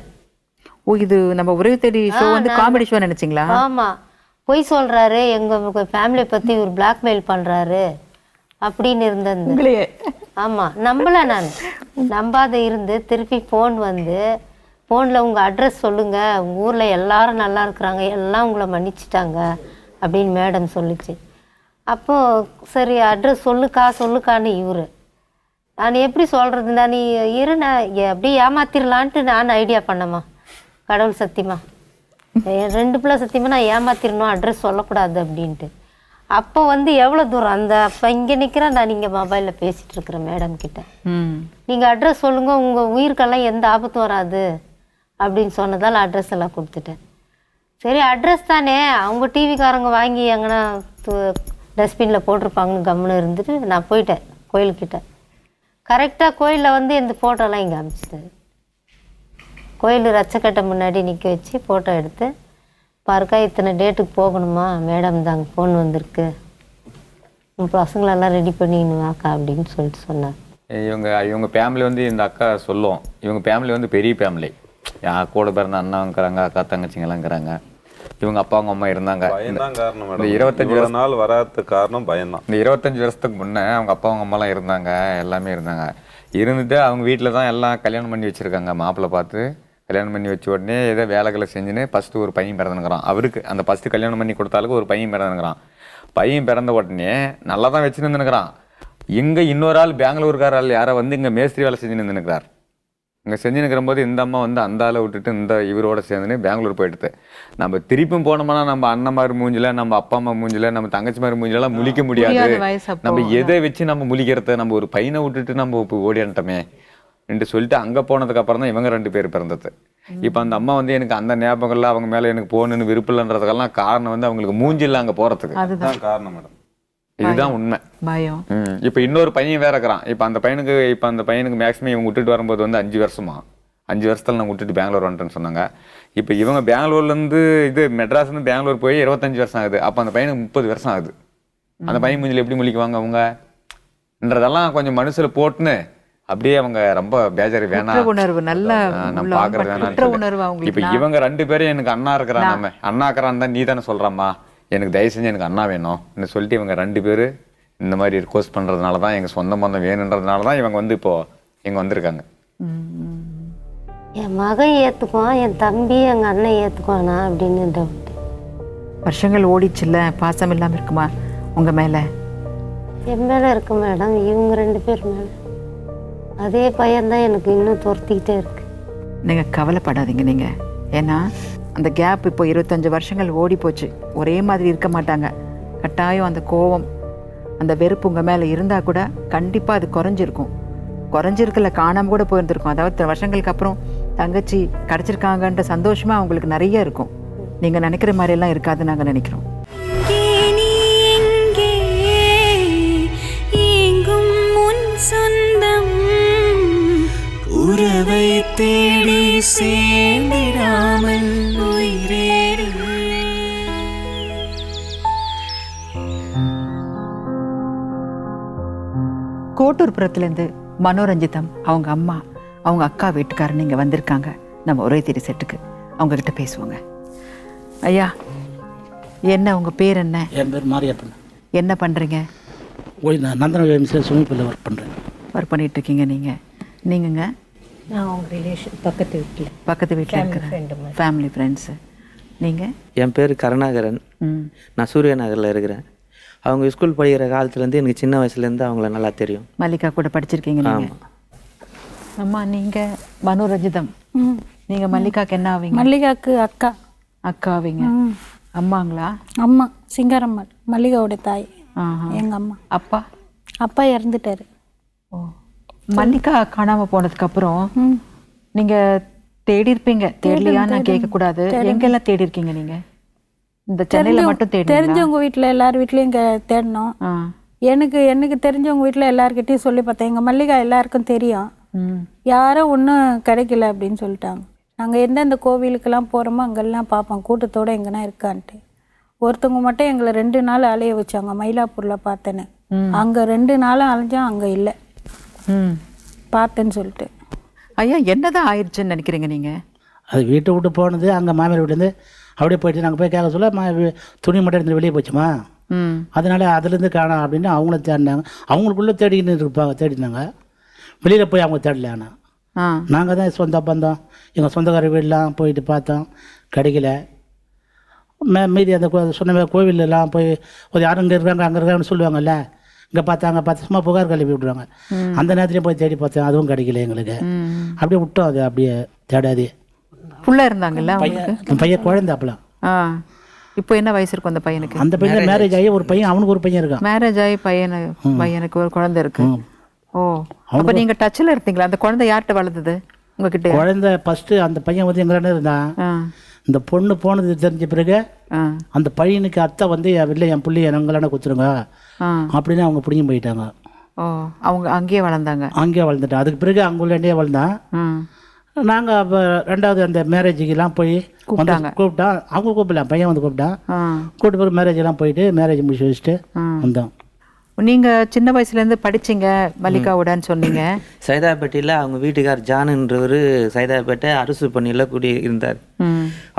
ஓ, இது நம்ம உறவு தேடி ஷோ வந்து காமெடி ஷோ நினச்சிங்களா? ஆமாம், பொய் சொல்கிறாரு, எங்கள் ஃபேமிலியை பற்றி இவர் பிளாக்மெயில் பண்ணுறாரு அப்படின்னு இருந்தது. ஆமாம், நம்பலை. நான் நம்பாத இருந்து திருப்பி ஃபோன் வந்து ஃபோனில் உங்கள் அட்ரஸ் சொல்லுங்கள், உங்கள் ஊரில் எல்லாரும் நல்லா இருக்கிறாங்க, எல்லாம் உங்களை மன்னிச்சிட்டாங்க அப்படின்னு மேடம் சொல்லிச்சு. அப்போது சரி அட்ரஸ் சொல்லுக்கான்னு இவர். நான் எப்படி சொல்கிறது, நான் நான் எப்படி ஏமாத்திரலான்ட்டு நான் ஐடியா பண்ணம்மா. கடவுள் சத்தியமா 2 பிள்ளை சத்தியமா நான் ஏமாத்திரணும், அட்ரஸ் சொல்லக்கூடாது அப்படின்ட்டு. அப்போ வந்து எவ்வளோ தூரம் அந்த அப்போ இங்கே நிற்கிறேன், நான் இங்கே மொபைலில் பேசிகிட்டு இருக்கிறேன் மேடம் கிட்ட. நீங்கள் அட்ரஸ் சொல்லுங்கள், உங்கள் உயிருக்கெல்லாம் எந்த ஆபத்தும் வராது அப்படின்னு சொன்னதால் அட்ரஸ் எல்லாம் கொடுத்துட்டேன். சரி அட்ரஸ் தானே, அவங்க டிவிக்காரங்க வாங்கி எங்கன்னா டஸ்ட்பினில் போட்டிருப்பாங்கன்னு கம்முன்னு இருந்துட்டு நான் போயிட்டேன் கோயில்கிட்ட. கரெக்டாக கோயிலில் வந்து இந்த ஃபோட்டோலாம் இங்கே அனுப்பிச்சிட்டாரு. கோயில் ரச்சக்கட்டை முன்னாடி நிற்க வச்சு ஃபோட்டோ எடுத்து, பாருக்கா இத்தனை டேட்டுக்கு போகணுமா மேடம், தாங்க ஃபோன் வந்திருக்கு, உங்கள் பசங்களெல்லாம் ரெடி பண்ணின்னு வாக்கா அப்படின்னு சொல்லிட்டு சொன்னார். இவங்க ஃபேமிலி வந்து இந்த அக்கா சொல்லுவோம், இவங்க ஃபேமிலி வந்து பெரிய ஃபேமிலி. கூட பிறந்த அண்ணாங்கிறாங்க, அக்கா தங்கச்சிங்களாங்கிறாங்க. இவங்க அப்பா அவங்க அம்மா இருந்தாங்க. இந்த 25 நாள் வராதுக்கு காரணம் பயம்தான். இந்த 25 வருஷத்துக்கு முன்னே அவங்க அப்பா அவங்க அம்மாலாம் இருந்தாங்க, எல்லாமே இருந்தாங்க. இருந்துட்டு அவங்க வீட்டில் தான் எல்லாம் கல்யாணம் பண்ணி வச்சுருக்காங்க. மாப்பிள்ளை பார்த்து கல்யாணம் பண்ணி வச்ச உடனே ஏதோ வேலைகளை செஞ்சுன்னு ஃபஸ்ட்டு ஒரு பையன் பிறந்துனுக்கிறான். அவருக்கு அந்த ஃபஸ்ட்டு கல்யாணம் பண்ணி கொடுத்தாலுக்கு ஒரு பையன் பிறந்துனுக்கிறான். பையன் பிறந்த உடனே நல்லா தான் வச்சுன்னு இருந்துனுக்கிறான். இங்கே இன்னொரு ஆள் பெங்களூருக்கார ஆள் யாரோ வந்து இங்கே மேஸ்திரி வேலை செஞ்சுன்னு இருந்துனுக்கிறார். இங்கே செஞ்சுன்னுக்கிற போது இந்த அம்மா வந்து அந்த ஆளை விட்டுட்டு இந்த இவரோட சேர்ந்துன்னு பெங்களூர் போயிடுது. நம்ம திருப்பியும் போனோம்னா நம்ம அண்ணன் மாதிரி மூஞ்சில, நம்ம அப்பா அம்மா மூஞ்சில, நம்ம தங்கச்சி மாதிரி மூஞ்சிலாம் முழிக்க முடியாது. நம்ம எதை வச்சு நம்ம முழிக்கிறத, நம்ம ஒரு பையனை விட்டுட்டு நம்ம இப்போ ஓடியான்ட்டோமே என்று சொல்லிட்டு அங்கே போனதுக்கு அப்புறம் தான் இவங்க 2 பேர் பிறந்தது. இப்போ அந்த அம்மா வந்து எனக்கு அந்த ஞாபகம்ல அவங்க மேலே எனக்கு போகணுன்னு விருப்பம் இல்லைன்றதுக்கெல்லாம் காரணம் வந்து அவங்களுக்கு மூஞ்சில் அங்கே போகிறதுக்கு. அதுதான் காரணம் மேடம். இதுதான் உண்மை. பயம். இப்போ இன்னொரு பையன் வேற இருக்கிறான். இப்போ அந்த பையனுக்கு மேக்ஸிமம் இவங்க விட்டுட்டு வரும்போது வந்து 5 வருஷமா, 5 வருஷத்துல நான் விட்டுட்டு பெங்களூர் வந்துட்டேன்னு சொன்னாங்க. இப்போ இவங்க பெங்களூர்லேருந்து மெட்ராஸ்லேருந்து பெங்களூர் போய் 25 வருஷம் ஆகுது. அப்போ அந்த பையனுக்கு 30 வருஷம் ஆகுது. அந்த பையன் மூஞ்சில் எப்படி முழிக்குவாங்க அவங்கன்றதெல்லாம் கொஞ்சம் மனசுல போட்டுன்னு அப்படியே அவங்க ரொம்ப பேஜாரி வேணாம், நான் பாக்குறது வேணாம். இப்ப இவங்க 2 பேரும் எனக்கு அண்ணா இருக்கிறான், அண்ணா இருக்கிறான் தான் நீ தானே சொல்றாம்மா, எனக்கு தயவு செஞ்சு எனக்கு அண்ணா வேணும் சொல்லிட்டு இவங்க 2 பேரு இந்த மாதிரி ரிக்வஸ்ட் பண்றதுனாலதான், எங்க சொந்த பந்தம் வேணுன்றதுனாலதான் இவங்க வந்து இப்போ இங்க வந்திருக்காங்க. என் மகன் ஏத்துக்குவான், என் தம்பி எங்க அண்ணன் ஏத்துக்குவானா அப்படின்னு டவுட். வருஷங்கள் ஓடிச்சுல்ல, பாசம் இல்லாம இருக்குமா உங்க மேல? என் மேல இருக்கு மேடம், இவங்க 2 பேர் மேல அதே பையன்தான் எனக்கு இன்னும் துரத்திக்கிட்டே இருக்கு. நீங்கள் கவலைப்படாதீங்க. நீங்கள் ஏன்னா அந்த கேப் இப்போ 25 வருஷங்கள் ஓடி போச்சு. ஒரே மாதிரி இருக்க மாட்டாங்க. கட்டாயம் அந்த கோபம், அந்த வெறுப்பு உங்கள் மேலே இருந்தால் கூட கண்டிப்பாக அது குறைஞ்சிருக்குல்ல, காணாமல் கூட போயிருந்துருக்கும். அதாவது இத்தனை வருஷங்களுக்கு அப்புறம் தங்கச்சி கிடச்சிருக்காங்கன்ற சந்தோஷமாக அவங்களுக்கு நிறைய இருக்கும். நீங்கள் நினைக்கிற மாதிரியெல்லாம் இருக்காதுன்னு நாங்கள் நினைக்கிறோம். உறவை தேடி சேர்ந்திடாமல் உயிரேறி. கோட்டூர்புரத்துலேருந்து மனோரஞ்சிதம் அவங்க அம்மா அவங்க அக்கா வீட்டுக்காரன் இங்கே வந்திருக்காங்க நம்ம ஒரே தேடி செட்டுக்கு. அவங்கக்கிட்ட பேசுவாங்க. ஐயா, என்ன உங்கள் பேர் என்ன? என் பேர் மாரியப்பன். என்ன பண்ணுறீங்க? நான் நந்தன எம்சியில் ஸ்விம்மிங் பூலில் ஒர்க் பண்ணுறேன். ஒர்க் பண்ணிகிட்ருக்கீங்க நீங்கங்க? நான் அவங்க ரிலேஷன் பக்கத்து வீட்டில் இருக்கிற ஃபேமிலி ஃப்ரெண்ட்ஸு. நீங்கள்? என் பேர் கருணாகரன். நான் சூரிய நகரில் இருக்கிறேன். அவங்க ஸ்கூல் படிக்கிற காலத்துலேருந்து எனக்கு சின்ன வயசுலேருந்து அவங்கள நல்லா தெரியும். மல்லிகா கூட படிச்சிருக்கீங்க நீங்கள்? அம்மா, நீங்கள் மனோரஞ்சிதம். நீங்கள் மல்லிகாவுக்கு என்ன ஆவீங்க? மல்லிகாவுக்கு அக்கா. அக்கா ஆவீங்க. அம்மாங்களா? அம்மா சிங்காரம்மாள், மல்லிகாவோட தாய். எங்கள் அம்மா. அப்பா? அப்பா இறந்துட்டாரு. ஓ, மல்லிகா காணாமல் போனதுக்கப்புறம் நீங்கள் தேடி இருப்பீங்க. தேடலையா நான் கேட்கக்கூடாது. எங்கெல்லாம் தேடி இருக்கீங்க நீங்கள்? இந்த சென்னையில் மட்டும் தேடி? தெரிஞ்சவங்க வீட்டில், எல்லார் வீட்லேயும் இங்கே தேடினோம். எனக்கு தெரிஞ்சவங்க வீட்டில் எல்லாருக்கிட்டையும் சொல்லி பார்த்தேன். எங்கள் மல்லிகா எல்லாருக்கும் தெரியும், யாரும் ஒன்றும் கிடைக்கல அப்படின்னு சொல்லிட்டாங்க. நாங்கள் எந்தெந்த கோவிலுக்கெல்லாம் போகிறோமோ அங்கெல்லாம் பார்ப்போம் கூட்டத்தோடு எங்கன்னா இருக்கான்ட்டு. ஒருத்தவங்க மட்டும் எங்களை 2 நாள் அலைய வச்சாங்க. மயிலாப்பூரில் பார்த்தேன்னு. அங்கே 2 நாளும் அலைஞ்சோம், அங்கே இல்லை. பார்த்தேன்னு சொல்லிட்டு. ஐயா, என்னதான் ஆயிடுச்சுன்னு நினைக்கிறீங்க நீங்கள்? அது வீட்டை விட்டு போனது, அங்கே மாமியார் வீட்டிலேருந்து அப்படியே போயிட்டு நாங்கள் போய் கேட்க சொல்ல துணி மட்டும் எடுத்து வெளியே போச்சுமா, அதனால அதுலேருந்து காணோம் அப்படின்னு அவங்கள தேடினாங்க. அவங்களுக்குள்ளே தேடினாங்க. வெளியில் போய் அவங்க தேடல. ஆனால் நாங்கள் தான் சொந்த பந்தம், எங்கள் சொந்தக்கார வீடெலாம் போயிட்டு பார்த்தோம், கிடைக்கல. மீதி அந்த சொன்ன கோவிலெலாம் போய் ஒரு யாரும் இங்கே இருக்காங்க அங்கே இருக்காங்கன்னு சொல்லுவாங்கல்ல, இங்கே பார்த்து சும்மா புகார் கழுவி விட்ருவாங்க. அந்த நேரத்துலேயும் போய் தேடி பார்த்தோம், அதுவும் கிடைக்கல எங்களுக்கு. அப்படியே விட்டோம், அது அப்படியே தேடாதே. ஃபுல்லாக இருந்தாங்கல்ல பையன் குழந்தாப்பலாம். இப்போ என்ன வயசு இருக்கும் அந்த பையனுக்கு? அந்த பையன் மேரேஜ் ஆகி ஒரு பையன், அவனுக்கு ஒரு பையன் இருக்கான். மேரேஜ் ஆகி பையனுக்கு ஒரு குழந்தை இருக்கு. ஓ, அப்போ நீங்கள் டச்சில் இருந்தீங்களா? அந்த குழந்தை யார்கிட்ட வளர்ந்தது உங்ககிட்ட? குழந்தை ஃபஸ்ட்டு அந்த பையன் வந்து எங்கள்கிட்ட இருந்தான். இந்த பொண்ணு போனது தெரிஞ்ச பிறகு அந்த பையனுக்கு அத்தை வந்து இல்லை, என் பிள்ளை எங்களான கொடுத்துருங்க அப்படின்னு அவங்க பிடிங்கி போயிட்டாங்க. ஓ, அவங்க அங்கேயே வளர்ந்தாங்க? அங்கேயே வளர்ந்துட்டான். அதுக்கு பிறகு அவங்களே வளர்ந்தான். நாங்கள் அப்போ 2வது அந்த மேரேஜுக்கெல்லாம் போய் கூப்பிட்டான். அவங்க கூப்பிடலாம், பையன் வந்து கூப்பிட்டான். கூப்பிட்டு பிறகு மேரேஜெல்லாம் போயிட்டு மேரேஜ் முடிச்சு வச்சுட்டு வந்தோம். நீங்கள் சின்ன வயசுலேருந்து படிச்சிங்க மல்லிகாவுடான்னு சொன்னீங்க. சைதாப்பேட்டையில் அவங்க வீட்டுக்கார் ஜானுன்றவர் சைதாப்பேட்டை அரசு பணியில் குடி இருந்தார்.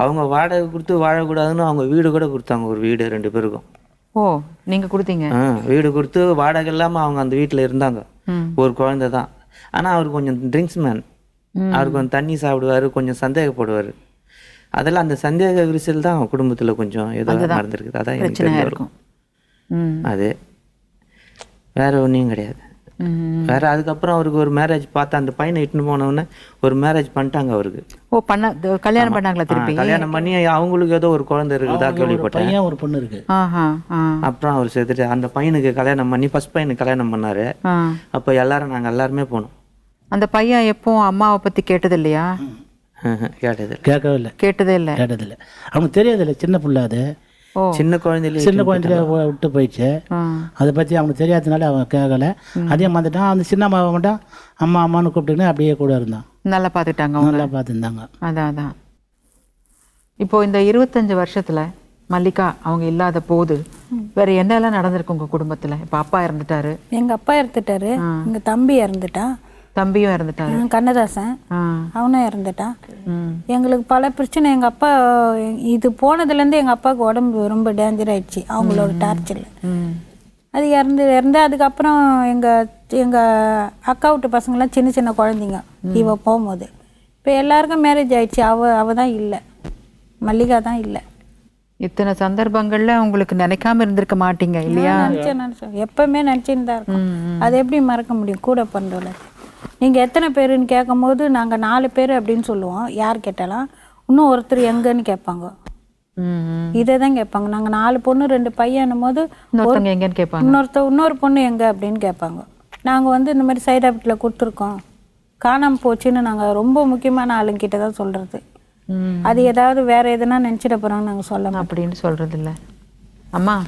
அவங்க வாடகை கொடுத்து வாழக்கூடாதுன்னு அவங்க வீடு கூட கொடுத்தாங்க, ஒரு வீடு 2 பேருக்கும். ஓ, நீங்கள் கொடுத்தீங்க? வீடு கொடுத்து வாடகை இல்லாமல் அவங்க அந்த வீட்டில் இருந்தாங்க. ஒரு குழந்தை தான். ஆனால் அவர் கொஞ்சம் ட்ரிங்க்ஸ் மேன். அவர் கொஞ்சம் தண்ணி சாப்பிடுவார், கொஞ்சம் சந்தேகப்படுவார். அதெல்லாம் அந்த சந்தேக விரிசல் தான் குடும்பத்தில் கொஞ்சம் ஏதோ நடந்திருக்குது. அதான் எனக்கு இருக்கும். அது வேற ஒன்றும் கிடையாது. வேற அதுக்கப்புறம் அவருக்கு ஒரு மேரேஜ் பார்த்தா, அந்த பையனை இட்டுன்னு போனவுடனே ஒரு மேரேஜ் பண்ணிட்டாங்க அவருக்கு. ஓ, கல்யாணம் பண்ணாங்களா திருப்பி? கல்யாணம் பண்ணி அவங்களுக்கு ஏதோ ஒரு குழந்தை இருக்குதா கேள்விப்பட்டேன். ஒரு பொண்ணு இருக்கு. அப்புறம் அவர் சேர்த்துட்டு அந்த பையனுக்கு கல்யாணம் பண்ணி ஃபர்ஸ்ட் பையனுக்கு கல்யாணம் பண்ணாரு. அப்போ நாங்கள் எல்லாருமே போனோம். அந்த பையன் எப்போ அம்மாவை பற்றி கேட்டது இல்லையா? கேட்டதே இல்லை. அவனுக்கு தெரியாதில்ல, சின்ன பிள்ளை. அது சின்ன குழந்தையில விட்டு போயிடுச்சு. அதை பற்றி அவனுக்கு தெரியாததுனால அவன் கேட்கல. அதே வந்துட்டான். அந்த சின்ன அம்மாவை மட்டும் அம்மா அம்மான்னு கூப்பிட்டுன்னு அப்படியே கூட இருந்தான். நல்லா பார்த்துட்டாங்க, நல்லா பார்த்துருந்தாங்க. அதான் இப்போ இந்த 25 வருஷத்துல மல்லிகா அவங்க இல்லாத போது வேற என்னெல்லாம் நடந்திருக்கு உங்க குடும்பத்துல? இப்போ அப்பா இறந்துட்டாரு. எங்கள் அப்பா இறந்துட்டாரு. எங்கள் தம்பி இறந்துட்டான். தம்பியும் இறந்துட்டாரு. கண்ணதாசன், அவனும் இறந்துட்டான். எங்களுக்கு பல பிரச்சனை. எங்கள் அப்பா இது போனதுலேருந்து எங்கள் அப்பாவுக்கு உடம்பு ரொம்ப டேஞ்சர் ஆயிடுச்சு அவங்களோட டார்ச்சரில். அது இறந்து அதுக்கப்புறம் எங்கள் அக்கா வீட்டு பசங்களாம் சின்ன சின்ன குழந்தைங்க இவ போகும்போது. இப்போ எல்லாருக்கும் மேரேஜ் ஆயிடுச்சு. அவ தான் இல்லை, மல்லிகா தான் இல்லை. இத்தனை சந்தர்ப்பங்கள்ல உங்களுக்கு நினைக்காம இருந்திருக்க மாட்டீங்க இல்லையா? நினச்சேன், எப்பவுமே நினச்சின்னு தான் இருக்கோம். அதை எப்படி மறக்க முடியும்? கூட பண்ணுறோம்ல. நீங்கள் எத்தனை பேருன்னு கேட்கும் போது நாங்கள் 4 பேர் அப்படின்னு சொல்லுவோம். யார் கேட்டாலும் இன்னும் ஒருத்தர் எங்கன்னு கேட்பாங்க. இதை தான் கேட்பாங்க. நாங்கள் 4 பொண்ணு 2 பையனும் போது எங்கன்னு கேட்பாங்க. இன்னொரு பொண்ணு எங்கே அப்படின்னு கேட்பாங்க. நாங்கள் வந்து இந்த மாதிரி சைதாப்பேட்டில் கொடுத்துருக்கோம், காணாமல் போச்சுன்னு நாங்கள் ரொம்ப முக்கியமான ஆளுங்கிட்ட தான் சொல்கிறது. அது ஏதாவது வேற எதுனா நினச்சிட போகிறாங்க, நாங்கள் சொல்லலாம் அப்படின்னு சொல்கிறது இல்லை. அம்மா,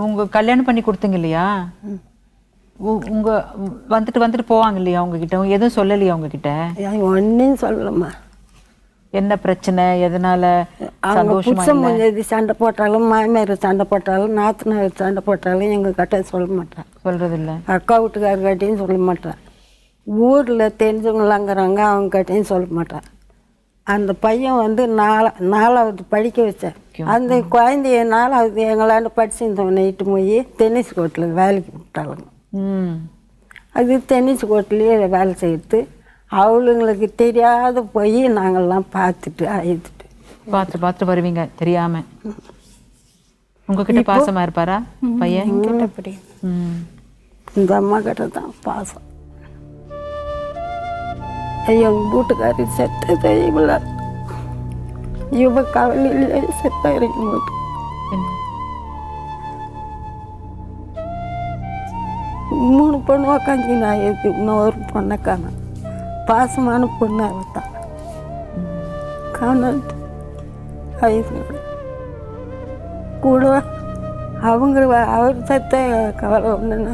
உங்கள் கல்யாணம் பண்ணி கொடுத்தீங்க இல்லையா? வந்துட்டு போவாங்க இல்லையா உங்ககிட்ட? எதுவும் சொல்லலையா உங்ககிட்ட? ஒன்றும் சொல்லலம்மா. என்ன பிரச்சனை, எதனால? சண்டை போட்டாலும், மாமியார் சண்டை போட்டாலும், நாத்தனார் சண்டை போட்டாலும் எங்கள் கிட்ட சொல்ல மாட்டேன். சொல்றது இல்லை. அக்கா வீட்டுக்கார கிட்டையும் சொல்ல மாட்டேன். ஊரில் தெரிஞ்சவங்களாங்கிறாங்க, அவங்க கிட்டையும் சொல்ல மாட்டேன். அந்த பையன் வந்து நாலாவது படிக்க வச்சார். அந்த குழந்தைய 4வது எங்களாண்ட படிச்சிருந்தவனை இட்டு போய் டென்னிஸ் கோர்ட்டில் வேலைக்கு விட்டாளுங்க. அது டென்னிஸ் கோர்ட்லேயே வேலை செய்யுது. அவளுங்களுக்கு தெரியாத போய் நாங்கள்லாம் பார்த்துட்டு அழுதுட்டு பார்த்து வருவீங்க தெரியாம. உங்ககிட்ட பாசமா இருப்பாரா பையன்? கிட்டப்படி இந்த அம்மா கிட்ட தான் பாசம். எங்கள் வீட்டுக்காரி செத்ததே இவ்வளோ, இவ கவலையிலே செத்த இருக்கும் போது 3 பொண்ணு உக்காஞ்சி நான் எது இன்னொரு பொண்ணை காண. பாசமான பொண்ணு அவள் தான் காணாது. கூட அவர் செத்த கவலை ஒன்றுன்னா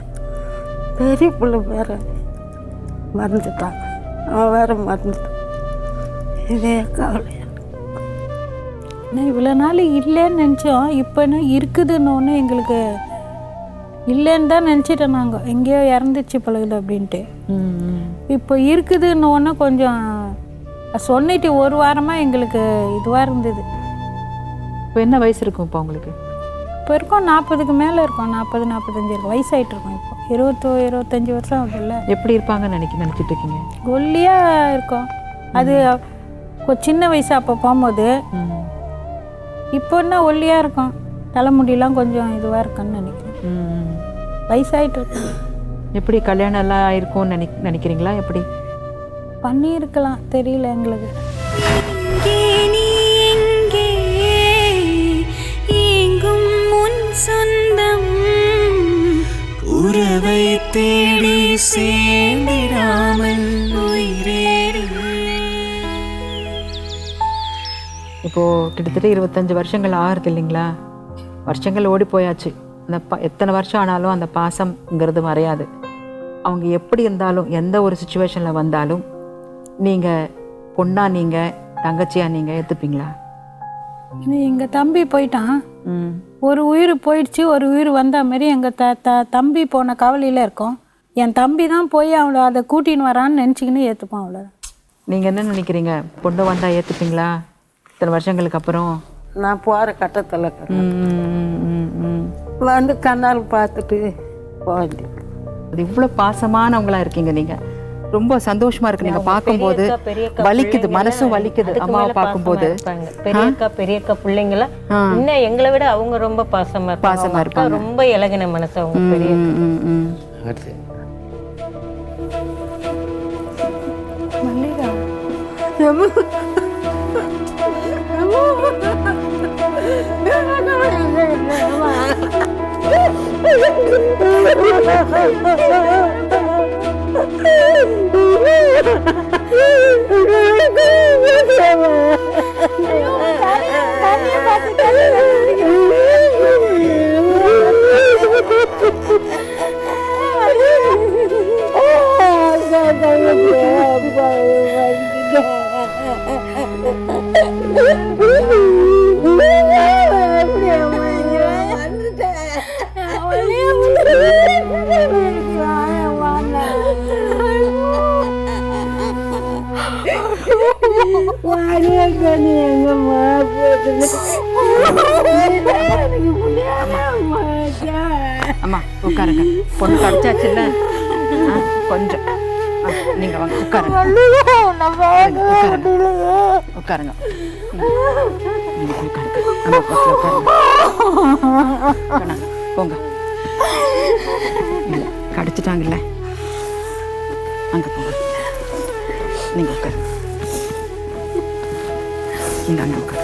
பெரிய பிள்ளை வேற மறந்துட்டாங்க, அவன் வேற மறந்துட்டான். இதே கவலை. நான் இவ்வளோ நாள் இல்லைன்னு நினச்சோம், இப்போனா இருக்குதுன்னு எங்களுக்கு இல்லைன்னு தான் நினச்சிட்டோம். நாங்கள் எங்கேயோ இறந்துச்சு பழகுது அப்படின்ட்டு. இப்போ இருக்குதுன்னு கொஞ்சம் சொன்னிட்டு 1 வாரமாக எங்களுக்கு இதுவாக இருந்தது. இப்போ என்ன வயசு இருக்கும் இப்போ உங்களுக்கு? இப்போ இருக்கோம் 40க்கு மேலே இருக்கோம், 40-45 இருக்கும், வயசாகிட்டு இருக்கோம். இப்போ 20-25 வருஷம் ஆகுதுல்ல. எப்படி இருப்பாங்கன்னு நினச்சிட்டு இருக்கீங்க? ஒல்லியாக இருக்கும். அது சின்ன வயசு அப்போ போகும்போது. இப்போ என்ன ஒல்லியாக இருக்கும், தலைமுடியெல்லாம் கொஞ்சம் இதுவாக இருக்குன்னு நினைக்கிறேன். வயசாகிட்டு இருக்கு. எப்படி கல்யாணம் எல்லாம் ஆயிருக்கும்னு நினைக்கிறீங்களா? எப்படி பண்ணியிருக்கலாம் தெரியல எங்களுக்கு. சொந்தம் உறவை தேடி சேர்ந்திடாமல் உயிரேறி. இப்போ கிட்டத்தட்ட 25 வருஷங்கள் ஆகிறது இல்லைங்களா? வருஷங்கள் ஓடி போயாச்சு. அந்த எத்தனை வருஷம் ஆனாலும் அந்த பாசம்ங்கிறது மறையாது. அவங்க எப்படி இருந்தாலும் எந்த ஒரு சுச்சுவேஷனில் வந்தாலும் நீங்கள் பொண்ணா நீங்கள் தங்கச்சியா நீங்கள் ஏற்றுப்பீங்களா? எங்கள் தம்பி போயிட்டான், ஒரு உயிர் போயிடுச்சு, ஒரு உயிர் வந்த மாதிரி எங்கள் தம்பி போன கவலையில் இருக்கோம். என் தம்பி தான் போய் அவளை அதை கூட்டின்னு வரான்னு நினச்சிக்கின்னு ஏற்றுப்பான். அவ்வளோ. நீங்கள் என்ன நினைக்கிறீங்க? பொண்ணு வந்தால் ஏற்றுப்பீங்களா இத்தனை வருஷங்களுக்கு அப்புறம்? நான் போகிற கட்டத்தில் வந்து கண்ணால் பார்த்துட்டு போக வேண்டியது. அது இவ்வளோ பாசமானவங்களா இருக்கீங்க நீங்கள். ரொம்ப சந்தோஷமா இருக்கு நீங்க பார்க்கும்போது. வலிக்குது, மனசும் வலிக்குது அம்மாவை பார்க்கும்போது. பெரியக்கா பிள்ளைங்கள இன்னும் எங்களை விட அவங்க ரொம்ப பாசமா இருப்பாங்க. ரொம்ப இலகின மனசு அவங்க பெரிய. அம்மா உட்காருங்க, பொண்ணு கிடைச்சாச்சுல்ல, கொஞ்சம் நீங்க வாங்க உட்காருங்க. உட்காருங்க போங்க. கடிச்சிட்டாங்கல்ல, அங்க போங்க. நீங்க உட்காரு, நீங்க அங்க உட்காரு.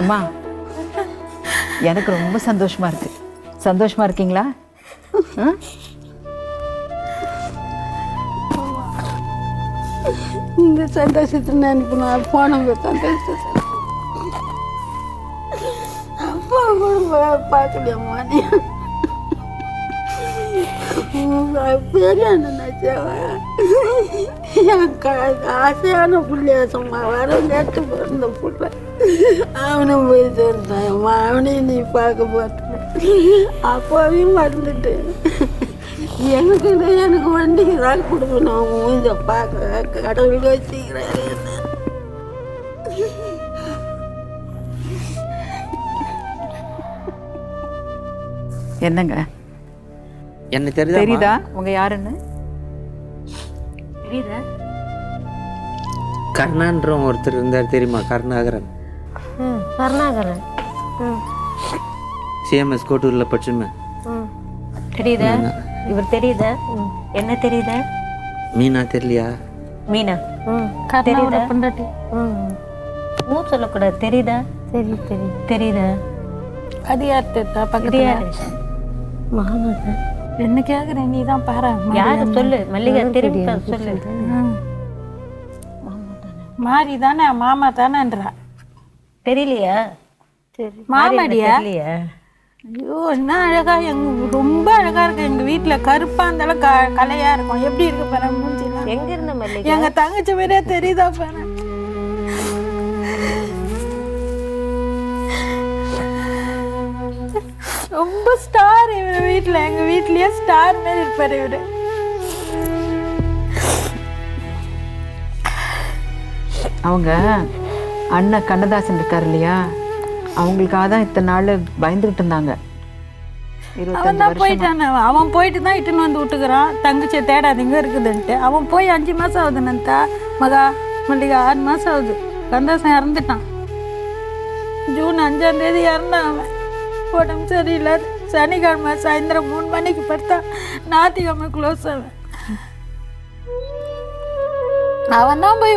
அம்மா எனக்கு ரொம்ப சந்தோஷமா இருக்கு. சந்தோஷமா இருக்கீங்களா? இந்த சந்தோஷத்தை நினைக்கணும், போனவங்க சந்தோஷத்தை அப்பா கூட பார்க்கலையம்மா. பெரிய நினைச்சவ ஆசையான பிள்ளைய சும்மா வர நேற்று பிறந்த பிள்ளை. அவனும் போய் சேர்ந்தாயம்மா, அவனையும் நீ பார்க்க போட்ட அப்போவையும் மறந்துட்டு எனக்கு வண்டிக்கு தான் கொடுக்கணும். இதை பார்க்க கடவுள் வச்சுக்கிறாரு. என்னங்க என்ன தெரியுதா தெரியுதா உங்க யாருன்னு? தெரியுதா? கர்ணான்ற ஒருத்தர் இருந்தார் தெரியுமா? கருணாகரன். கருணாகரன். சிஎம்எஸ் கோட்டூரில் படிச்சுமே. தெரியுதா? இவர் தெரியுதா? என்ன தெரியுதா? மீனா தெரியலையா? மீனா கர்ணாவோட பொண்டாட்டி. ஊர் சொல்லக்கூடாது. தெரியுதா? தெரியுதா? அது யார் தெரியுதா? இது பக்கத்துல யாரு? மாமா. என்ன கேக்குறேன், நீ தான் பாரு. யாரு சொல்லு? மல்லிகா திரும்பி சொல்லு. மாறி தானே, மாமா தானேன்றா. தெரியலையா? மாமாடியா? தெரியலையா? ஐயோ என்ன அழகா, ரொம்ப அழகா இருக்கு. எங்க வீட்டுல கருப்பா இருந்தாலும் கலையா இருக்கும். எப்படி இருக்கு பாரு மூஞ்சிலாம். எங்க இருந்த மல்லிகா? எங்க தங்கச்சி மாதிரியே தெரியுதா பாரு. ரொம்ப ஸ்டார் இவரு வீட்டுல. எங்க வீட்லயே ஸ்டார் மாதிரி இருப்பாரு இவரு. அவங்க அண்ணன் கண்ணதாசன் இருக்காரு இல்லையா, அவங்களுக்காக தான் இத்தனை நாள் பயந்துகிட்டு இருந்தாங்க. 25 அவன் தான் வருஷமா. போயிட்டானே. அவன் போயிட்டு தான் இட்டுன்னு வந்து விட்டுக்கிறான். தங்கச்சியை தேடாதீங்க இருக்குதுன்ட்டு. அவன் போய் 5 மாசம் ஆகுது. நந்தா மகா மல்லிகா 6 மாசம் ஆகுது. கந்தாசன் இறந்துட்டான். ஜூன் 5ஆம் தேதி இறந்தான் அவன். உடம்பு சரியில்லை. சனிக்கிழமை சாயந்தரம் 3 மணிக்கு படுத்தா ஞாயிற்றுக்கிழமை க்ளோஸ் அவன். அவன் தான் போய்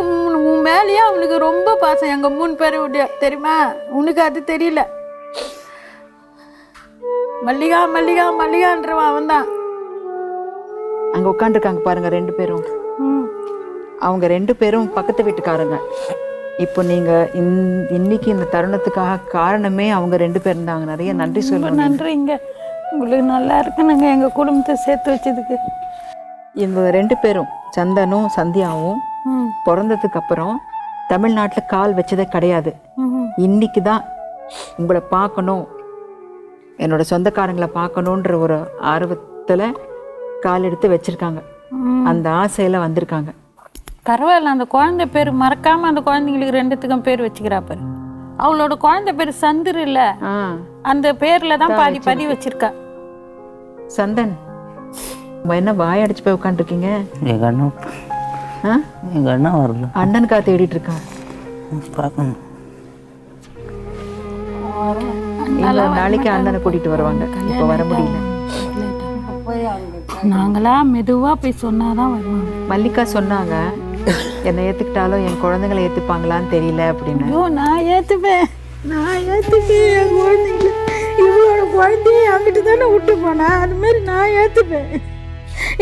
உன் மேலேயே அவனுக்கு ரொம்ப பாசம். எங்க 3 பேரை விட்டியா தெரியுமா? உனக்கு அது தெரியல. மல்லிகா மல்லிகா மல்லிகான்றவன் அவன் தான். அங்க உட்காந்துருக்காங்க பாருங்க 2 பேரும். அவங்க 2 பேரும் பக்கத்து வீட்டுக்காரங்க. இப்போ நீங்க இன்னைக்கு இந்த தருணத்துக்காக காரணமே அவங்க 2 பேரும் தாங்க. நிறைய நன்றி சொல்லணும். நன்றிங்க, உங்களுக்கு நல்லா இருக்குனுங்க எங்க குடும்பத்தை சேர்த்து வச்சதுக்கு. இவங்க 2 பேரும் சந்தனும் சந்தியாவும் பிறந்ததுக்கு அப்புறம் தமிழ்நாட்டில் கால் வச்சதே கிடையாது. இன்னைக்கு தான் உங்களை பார்க்கணும், என்னோட சொந்தக்காரங்களை பார்க்கணுன்ற ஒரு ஆர்வத்தில் கால் எடுத்து வச்சிருக்காங்க. அந்த ஆசையில வந்திருக்காங்க. பரவாயில்ல, அந்த குழந்தை பேர் மறக்காம அந்த குழந்தைங்களுக்கு 2த்துக்கும் பேர் வச்சுக்கிறா பாரு. அவளோட குழந்தை பேர் சந்திர இல்ல, அந்த பேர்ல தான் பாதி பாதி வச்சிருக்கா. சந்தன், என்ன வாய் அடிச்சு போய் உட்காந்துருக்கீங்க? எங்கள் அண்ணா வரல. அண்ணனுக்காக தேடிட்டு இருக்கா. பார்க்கணும். நாளைக்கு அண்ணனை கூட்டிட்டு வருவாங்க. இப்போ வர முடியல. நாங்களா மெதுவா போய் சொன்னாதான் வருவாங்க. மல்லிகா சொன்னாங்க, என்னை ஏத்துக்கிட்டாலும் என் குழந்தைங்களை ஏத்துப்பாங்களான்னு தெரியல அப்படின்னு. ஐயோ நான் ஏத்துப்பேன், நான் ஏத்துப்பேன். என் குழந்தைங்க இவளோட குழந்தைய அங்கிட்டு தானே விட்டு போனா, அது மாதிரி நான் ஏத்துப்பேன்.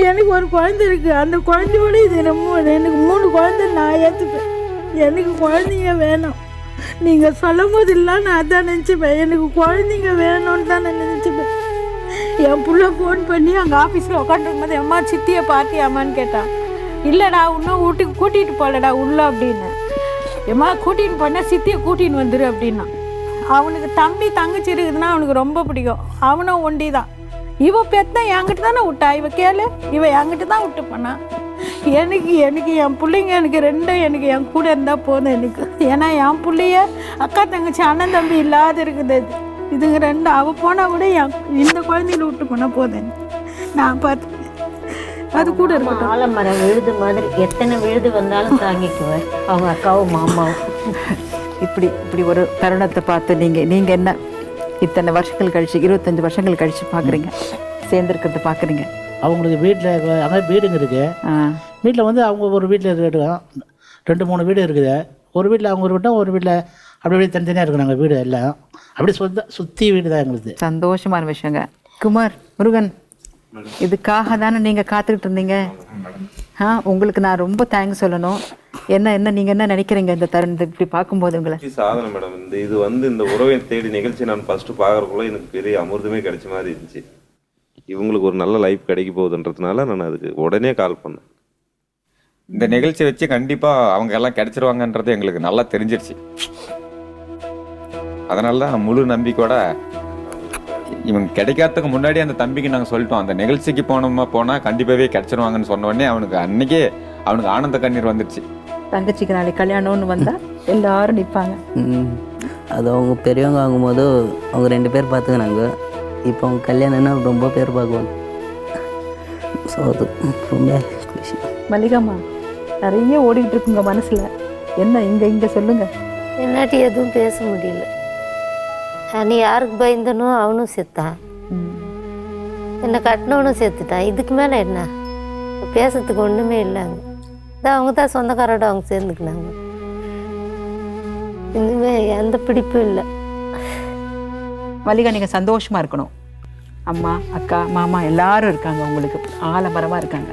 எனக்கு ஒரு குழந்தை இருக்கு, அந்த குழந்தையோட இது எனக்கு 3 குழந்தை. நான் ஏத்துப்பேன். எனக்கு குழந்தைங்க வேணும். நீங்க சொல்லும் போது இல்லை நான் அதான் நினச்சிப்பேன். எனக்கு குழந்தைங்க வேணும்னு தான் நான் நினச்சிப்பேன். என் புள்ள ஃபோன் பண்ணி அங்கே ஆஃபீஸில் உட்காந்துருக்கும் போது அம்மா சித்தியை பார்த்தியாம்மான்னு கேட்டான். இல்லைடா இன்னும் வீட்டுக்கு கூட்டிகிட்டு போகலடா உள்ள அப்படின்னு. எம்மா கூட்டின்னு போனால் சித்தியை கூட்டின்னு வந்துடு அப்படின்னா. அவனுக்கு தம்பி தங்கச்சி இருக்குதுன்னா அவனுக்கு ரொம்ப பிடிக்கும். அவனும் ஒண்டி தான். இவ பெத்தான் என்கிட்ட தானே விட்டா. இவ கேளு, இவ என்கிட்ட தான் விட்டு போனா. எனக்கு என் பிள்ளைங்க எனக்கு 2 எனக்கு என் கூட இருந்தால் போதும் எனக்கு. ஏன்னா என் பிள்ளைய அக்கா தங்கச்சி அண்ணன் தம்பி இல்லாத இருக்குது. இதுங்க 2 அவள் போனால் கூட இந்த குழந்தைகளை விட்டு போனால் போதும். நான் பார்த்து அது கூட இருக்கட்டும். ஆலமரம் விழுது மாதிரி எத்தனை விழுது வந்தாலும் தாங்கிக்குவேன் அவங்க அக்காவும் மாமாவும். இப்படி ஒரு தருணத்தை பார்த்து நீங்கள் என்ன இத்தனை வருஷங்கள் கழிச்சு 25 வருஷங்கள் கழிச்சு பார்க்குறீங்க, சேர்ந்துருக்கிறத பார்க்குறீங்க. அவங்களுக்கு வீட்டில் அங்கே வீடுங்க இருக்குது. வீட்டில் வந்து அவங்க ஒரு வீட்டில் இருக்கோம், 2-3 வீடு இருக்குது. ஒரு வீட்டில் அவங்க ஒரு வீட்டும், ஒரு வீட்டில் அப்படி தனித்தனியாக இருக்கிறாங்க வீடு எல்லாம். அப்படி சுற்றி வீடு தான் எங்களுக்கு. சந்தோஷமான விஷயங்க. குமார், முருகன், இதுக்காக தானே நீங்கள் காத்துக்கிட்டு இருந்தீங்க. உங்களுக்கு நான் ரொம்ப தேங்க்ஸ் சொல்லணும். என்ன நீங்கள் என்ன நினைக்கிறீங்க இந்த தருணத்தை இப்படி பார்க்கும்போது? உங்களை சாதனை மேடம். இது வந்து இந்த உறவை தேடி நிகழ்ச்சி நான் ஃபர்ஸ்ட் பார்க்கறக்குள்ள எனக்கு பெரிய அமிர்தமே கிடைச்ச மாதிரி இருந்துச்சு. இவங்களுக்கு ஒரு நல்ல லைஃப் கிடைக்க போகுதுன்றதுனால நான் அதுக்கு உடனே கால் பண்ணேன். இந்த நிகழ்ச்சி வச்சு கண்டிப்பாக அவங்க எல்லாம் கிடைச்சிருவாங்கன்றது எங்களுக்கு நல்லா தெரிஞ்சிருச்சு. அதனால தான் முழு நம்பிக்கையோட இவங்க கிடைக்காததுக்கு முன்னாடி அந்த தம்பிக்கு நாங்கள் சொல்லிட்டோம், அந்த நிகழ்ச்சிக்கு போனால் கண்டிப்பாகவே கிடச்சிருவாங்கன்னு சொன்ன உடனே அவனுக்கு அன்னைக்கே அவனுக்கு ஆனந்த கண்ணீர் வந்துடுச்சு. தங்கச்சிக்கு நாளைக்கு கல்யாணம்னு வந்தால் எல்லாரும் நிற்பாங்க. அது அவங்க பெரியவங்க ஆகும்போது அவங்க 2 பேர் பார்த்துக்கினாங்க. இப்போ அவங்க கல்யாணம்னா ரொம்ப பேர் பார்க்குவாங்க. ஸோ அது ரொம்ப குஷி. மல்லிகாம்மா, நிறைய ஓடிக்கிட்டு இருக்குங்க மனசில். என்ன இங்கே சொல்லுங்க. என்னாட்டி எதுவும் பேச முடியல. நீ யாருக்கு பயந்தனோ அவனும் செத்தான், என்னை கட்டினவனும் செத்துட்டான். இதுக்கு மேலே என்ன பேசுறதுக்கு ஒன்றுமே இல்லைங்க. இதான் அவங்க தான் சொந்தக்காரோட அவங்க சேர்ந்துக்கினாங்க. இன்னுமே எந்த பிடிப்பும் இல்லை. மல்லிகா, நீங்கள் சந்தோஷமாக இருக்கணும். அம்மா, அக்கா, மாமா எல்லாரும் இருக்காங்க, உங்களுக்கு ஆலமரமாக இருக்காங்க.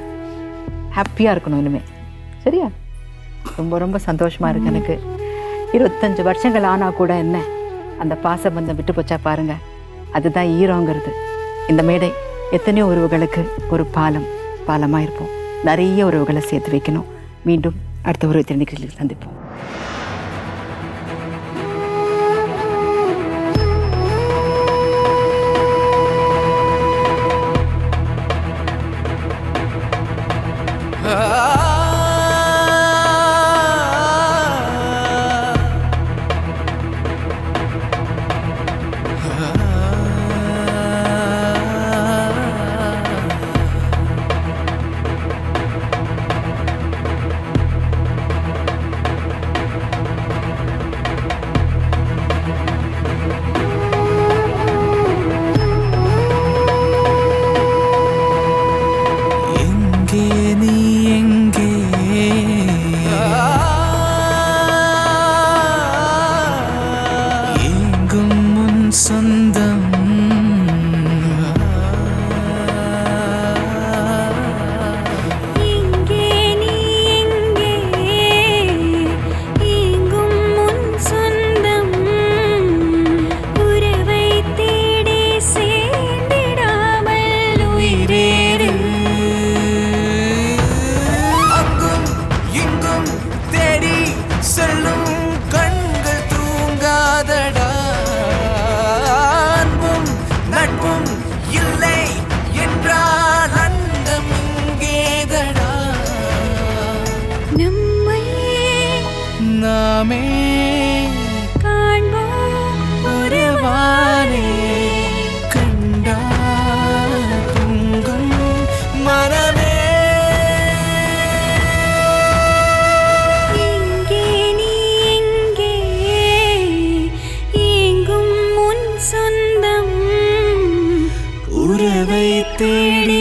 ஹாப்பியாக இருக்கணும் இனிமே. சரியா? ரொம்ப ரொம்ப சந்தோஷமாக இருக்கு எனக்கு. 25 வருஷங்கள் ஆனால் கூட என்ன, அந்த பாசபந்தம் விட்டு போச்சா பாருங்க. அதுதான் ஈரோங்கிறது. இந்த மேடை எத்தனையோ உறவுகளுக்கு ஒரு பாலமாக இருப்போம். நிறைய உறவுகளை சேர்த்து வைக்கணும். மீண்டும் அடுத்த ஒரு நிகழ்ச்சியில் சந்திப்போம். தேடி